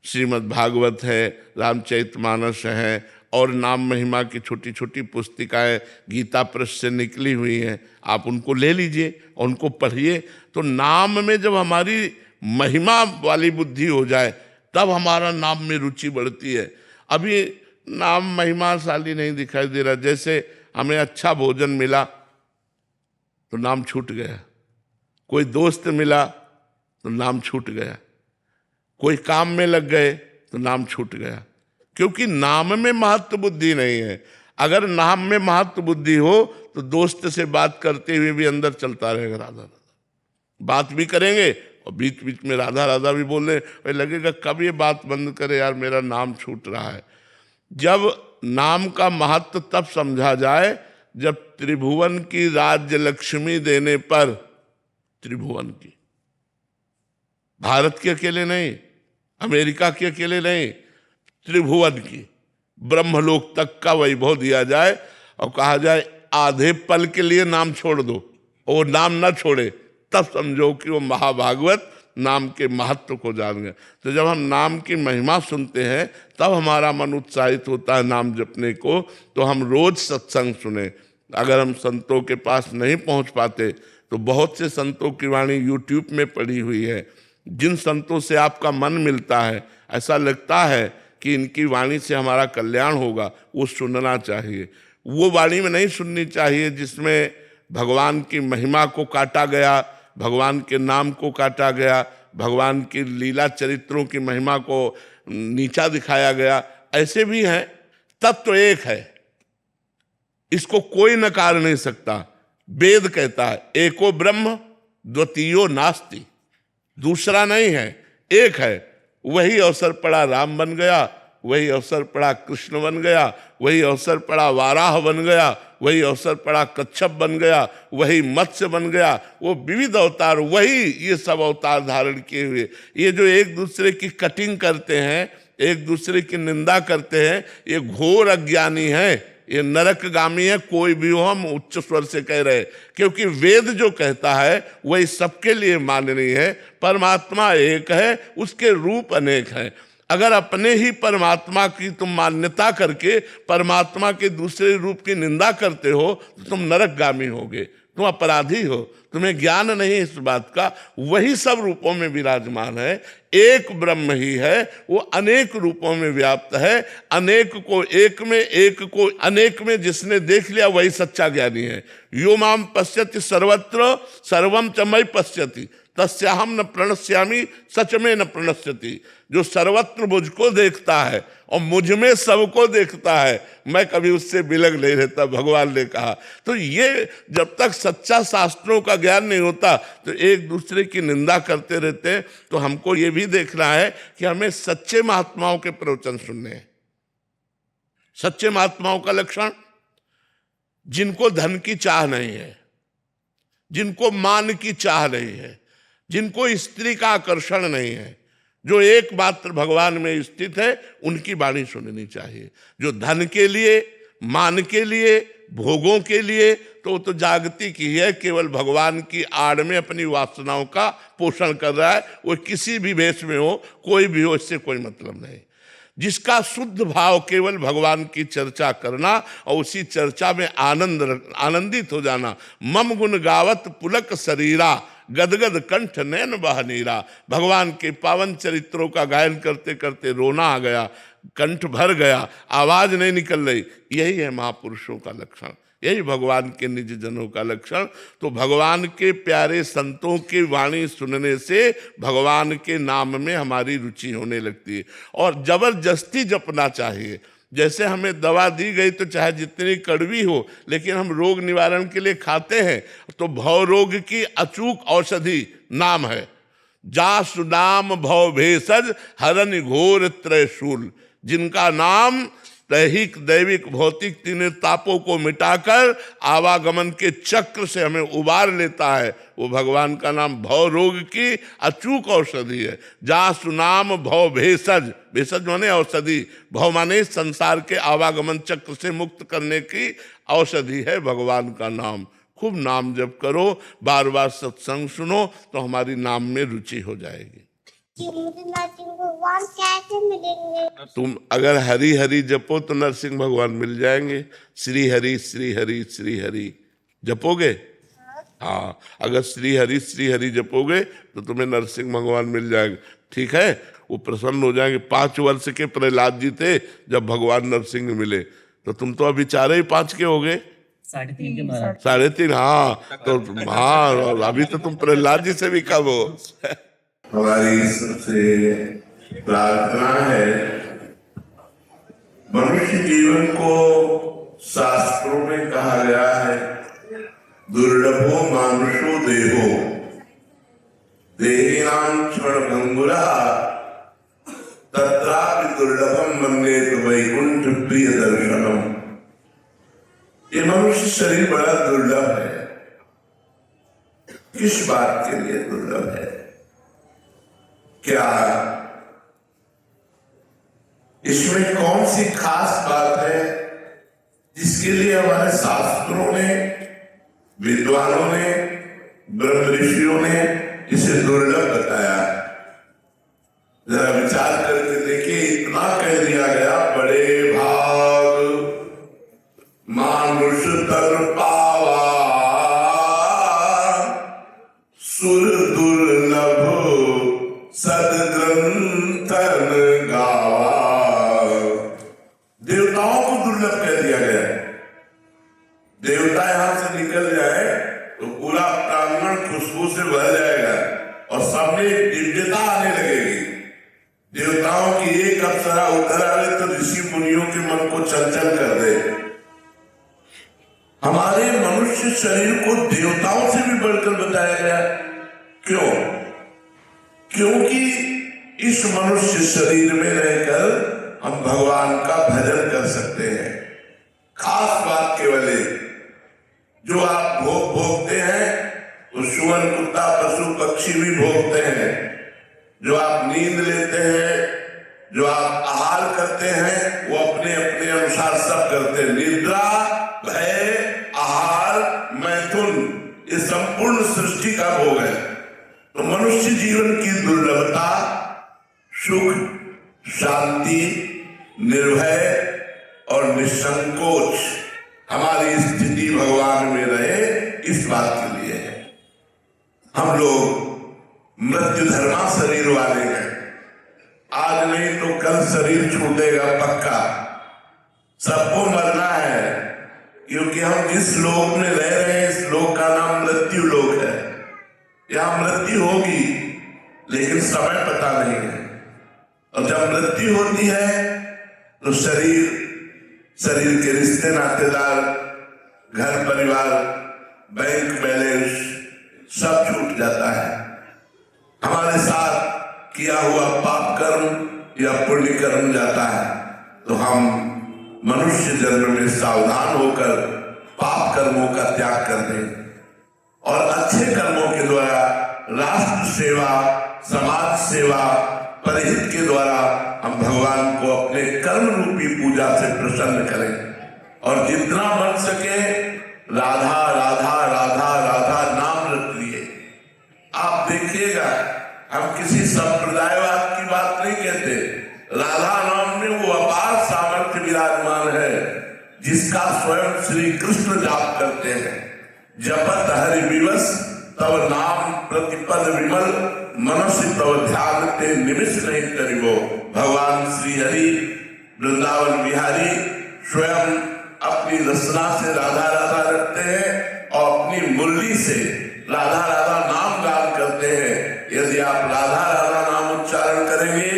श्रीमद् भागवत है, रामचरितमानस है और नाम महिमा की छोटी छोटी पुस्तिकाएं गीता प्रेस से निकली हुई हैं, आप उनको ले लीजिए और उनको पढ़िए। तो नाम में जब हमारी महिमा वाली बुद्धि हो जाए तब हमारा नाम में रुचि बढ़ती है। अभी नाम महिमाशाली नहीं दिखाई दे रहा। जैसे हमें अच्छा भोजन मिला तो नाम छूट गया, कोई दोस्त मिला तो नाम छूट गया, कोई काम में लग गए तो नाम छूट गया, क्योंकि नाम में महत्व बुद्धि नहीं है। अगर नाम में महत्व बुद्धि हो तो दोस्त से बात करते हुए भी अंदर चलता रहेगा राधा राधा, बात भी करेंगे और बीच बीच में राधा राधा भी बोलने लगेगा, कब ये बात बंद करे यार, मेरा नाम छूट रहा है। जब नाम का महत्व तब समझा जाए जब त्रिभुवन की राज्य लक्ष्मी देने पर, त्रिभुवन की, भारत के अकेले नहीं, अमेरिका के अकेले नहीं, त्रिभुवन की, ब्रह्मलोक तक का वैभव दिया जाए और कहा जाए आधे पल के लिए नाम छोड़ दो और नाम ना छोड़े, तब समझो कि वो महाभागवत नाम के महत्व को जान गए। तो जब हम नाम की महिमा सुनते हैं तब हमारा मन उत्साहित होता है नाम जपने को। तो हम रोज सत्संग सुने। अगर हम संतों के पास नहीं पहुंच पाते तो बहुत से संतों की वाणी यूट्यूब में पड़ी हुई है। जिन संतों से आपका मन मिलता है, ऐसा लगता है कि इनकी वाणी से हमारा कल्याण होगा, वो सुनना चाहिए। वो वाणी में नहीं सुननी चाहिए जिसमें भगवान की महिमा को काटा गया, भगवान के नाम को काटा गया, भगवान की लीला चरित्रों की महिमा को नीचा दिखाया गया। ऐसे भी हैं। तत्व एक है, इसको कोई नकार नहीं सकता। वेद कहता है एको ब्रह्म द्वितीयो नास्ति, दूसरा नहीं है, एक है। वही अवसर पड़ा राम बन गया, वही अवसर पड़ा कृष्ण बन गया, वही अवसर पड़ा वाराह बन गया, वही अवसर पड़ा कच्छप बन गया, वही मत्स्य बन गया। वो विविध अवतार, वही ये सब अवतार धारण किए हुए। ये जो एक दूसरे की कटिंग करते हैं, एक दूसरे की निंदा करते हैं, ये घोर अज्ञानी है, ये नरकगामी है। कोई भी हो, हम उच्च स्वर से कह रहे, क्योंकि वेद जो कहता है वही सबके लिए माननीय है। परमात्मा एक है, उसके रूप अनेक हैं। अगर अपने ही परमात्मा की तुम मान्यता करके परमात्मा के दूसरे रूप की निंदा करते हो तो तुम नरकगामी होगे, तुम अपराधी हो, तुम्हें ज्ञान नहीं इस बात का। वही सब रूपों में विराजमान है, एक ब्रह्म ही है, वो अनेक रूपों में व्याप्त है। अनेक को एक में, एक को अनेक में जिसने देख लिया वही सच्चा ज्ञानी है। यो माम पश्यति सर्वत्र सर्वम च मयि पश्यति तस्याहम न प्रणश्यामि सच में न प्रणश्यति। जो सर्वत्र मुझको देखता है और मुझ में सबको देखता है, मैं कभी उससे बिलग नहीं रहता, भगवान ने कहा। तो ये जब तक सच्चा शास्त्रों का ज्ञान नहीं होता तो एक दूसरे की निंदा करते रहते हैं। तो हमको ये भी देखना है कि हमें सच्चे महात्माओं के प्रवचन सुनने हैं। सच्चे महात्माओं का लक्षण, जिनको धन की चाह नहीं है, जिनको मान की चाह नहीं है, जिनको स्त्री का आकर्षण नहीं है, जो एकमात्र भगवान में स्थित है, उनकी वाणी सुननी चाहिए। जो धन के लिए, मान के लिए, भोगों के लिए, तो वो तो जागतिक ही है, केवल भगवान की आड़ में अपनी वासनाओं का पोषण कर रहा है। वो किसी भी वेश में हो, कोई भी हो, इससे कोई मतलब नहीं। जिसका शुद्ध भाव केवल भगवान की चर्चा करना और उसी चर्चा में आनंदित हो जाना। मम गुण गावत पुलक शरीरा गदगद कंठ नैन बहनीरा। भगवान के पावन चरित्रों का गायन करते करते रोना आ गया, कंठ भर गया, आवाज नहीं निकल रही। यही है महापुरुषों का लक्षण, यही भगवान के निज जनों का लक्षण। तो भगवान के प्यारे संतों की वाणी सुनने से भगवान के नाम में हमारी रुचि होने लगती है। और जबरदस्ती जपना चाहिए। जैसे हमें दवा दी गई तो चाहे जितनी कड़वी हो, लेकिन हम रोग निवारण के लिए खाते हैं, तो भव रोग की अचूक औषधि नाम है। जासु नाम भव भेषज हरन घोर त्रयशूल। जिनका नाम दैहिक दैविक भौतिक तीनों तापों को मिटाकर आवागमन के चक्र से हमें उबार लेता है। वो भगवान का नाम भव रोग की अचूक औषधि है। जासु नाम भव भेषज, भेषज माने औषधि, भव माने संसार के आवागमन चक्र से मुक्त करने की औषधि है भगवान का नाम। खूब नाम जप करो, बार बार सत्संग सुनो तो हमारी नाम में रुचि हो जाएगी। मुझे नरसिंह भगवान कैसे मिलेंगे? तुम अगर हरि हरि जपो तो नरसिंह भगवान मिल जाएंगे। श्री हरि श्री हरि श्री हरि जपोगे? हाँ, अगर श्री हरि जपोगे तो तुम्हें नरसिंह भगवान मिल जाएंगे। ठीक है, वो प्रसन्न हो जाएंगे। 5 वर्ष के प्रहलाद जी थे जब भगवान नरसिंह मिले, तो तुम तो अभी 4 ही 5 के हो गए। 3.5 के महाराज। 3.5, हाँ तो हाँ, अभी तो तुम प्रहलाद जी से भी कम हो। हमारी सबसे प्रार्थना है, मनुष्य जीवन को शास्त्रों में कहा गया है दुर्लभो मानुषो देहो देहिनां क्षणभंगुरा तत्रापि दुर्लभम मन्येत वैकुंठ प्रिय दर्शनम। ये मनुष्य शरीर बड़ा दुर्लभ है। किस बात के लिए दुर्लभ है? क्या इसमें कौन सी खास बात है जिसके लिए हमारे शास्त्रों ने, विद्वानों ने, ब्रह्म ऋषियों ने इसे दुर्लभ बताया? जरा विचार करके देखिए। इतना कह दिया गया, बड़े भाग मानुष तर पावा सुर दुर्लभ सदग्रंथन गावा। देवताओं को दुर्लभ कह दिया गया। देवता यहां से निकल जाए तो पूरा प्रांगण खुशबू से भर जाएगा और सामने दिव्यता आने लगेगी। देवताओं की एक अप्सरा उतर आवे तो ऋषि मुनियों के मन को चंचल कर दे। हमारे मनुष्य शरीर को देवताओं से भी बढ़कर बताया गया। क्यों? क्योंकि इस मनुष्य शरीर में रहकर हम भगवान का भजन कर सकते हैं। खास बात केवल है, जो आप भोग भोगते हैं वो सुअर कुत्ता पशु पक्षी भी भोगते हैं। जो आप नींद लेते हैं, जो आप आहार करते हैं, वो अपने अपने अनुसार सब करते हैं। निद्रा, भय, आहार, मैथुन, ये संपूर्ण सृष्टि का भोग है। तो मनुष्य जीवन की दुर्लभता सुख, शांति, निर्भय और निसंकोच हमारी स्थिति भगवान में रहे, इस बात के लिए है। हम लोग मृत्यु धर्मा शरीर वाले हैं। आज नहीं तो कल शरीर छूटेगा पक्का। सबको मरना है, क्योंकि हम जिस लोक में रह रहे हैं इस लोक का नाम मृत्यु लोक है। यहां मृत्यु होगी लेकिन समय पता नहीं है। और जब मृत्यु होती है तो शरीर के रिश्ते नातेदार, घर परिवार, बैंक बैलेंस सब छूट जाता है। हमारे साथ किया हुआ पाप कर्म या पुण्य कर्म जाता है। तो हम मनुष्य जन्म में सावधान होकर पाप कर्मों का त्याग कर दें और अच्छे कर्मों के द्वारा राष्ट्र सेवा, समाज सेवा, परहित के द्वारा हम भगवान को अपने कर्म रूपी पूजा से प्रसन्न करें। और जितना बन सके राधा राधा राधा राधा नाम रट लिए। आप देखिएगा, हम किसी संप्रदायवाद की बात नहीं कहते। राधा नाम में वो अपार सामर्थ्य विराजमान है जिसका स्वयं श्री कृष्ण जाप करते हैं। जपत हरि विवश तब नाम प्रतिपद विमल, मनुष्य तब ध्यान ते निमिष नहीं करिबो। भगवान श्री हरि वृंदावन बिहारी स्वयं अपनी रचना से राधा राधा रखते हैं और अपनी मुरली से राधा राधा नाम गान करते हैं। यदि आप राधा राधा नाम उच्चारण करेंगे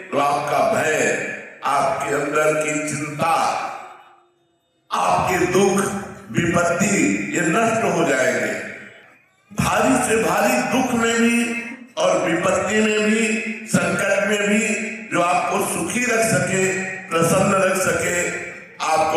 तो आपका भय, आपके अंदर की चिंता, आपके दुख, विपत्ति ये नष्ट हो जाएंगे। भारी से भारी दुख में भी और विपत्ति में भी, संकट में भी जो आपको सुखी रख सके, प्रसन्न रख सके,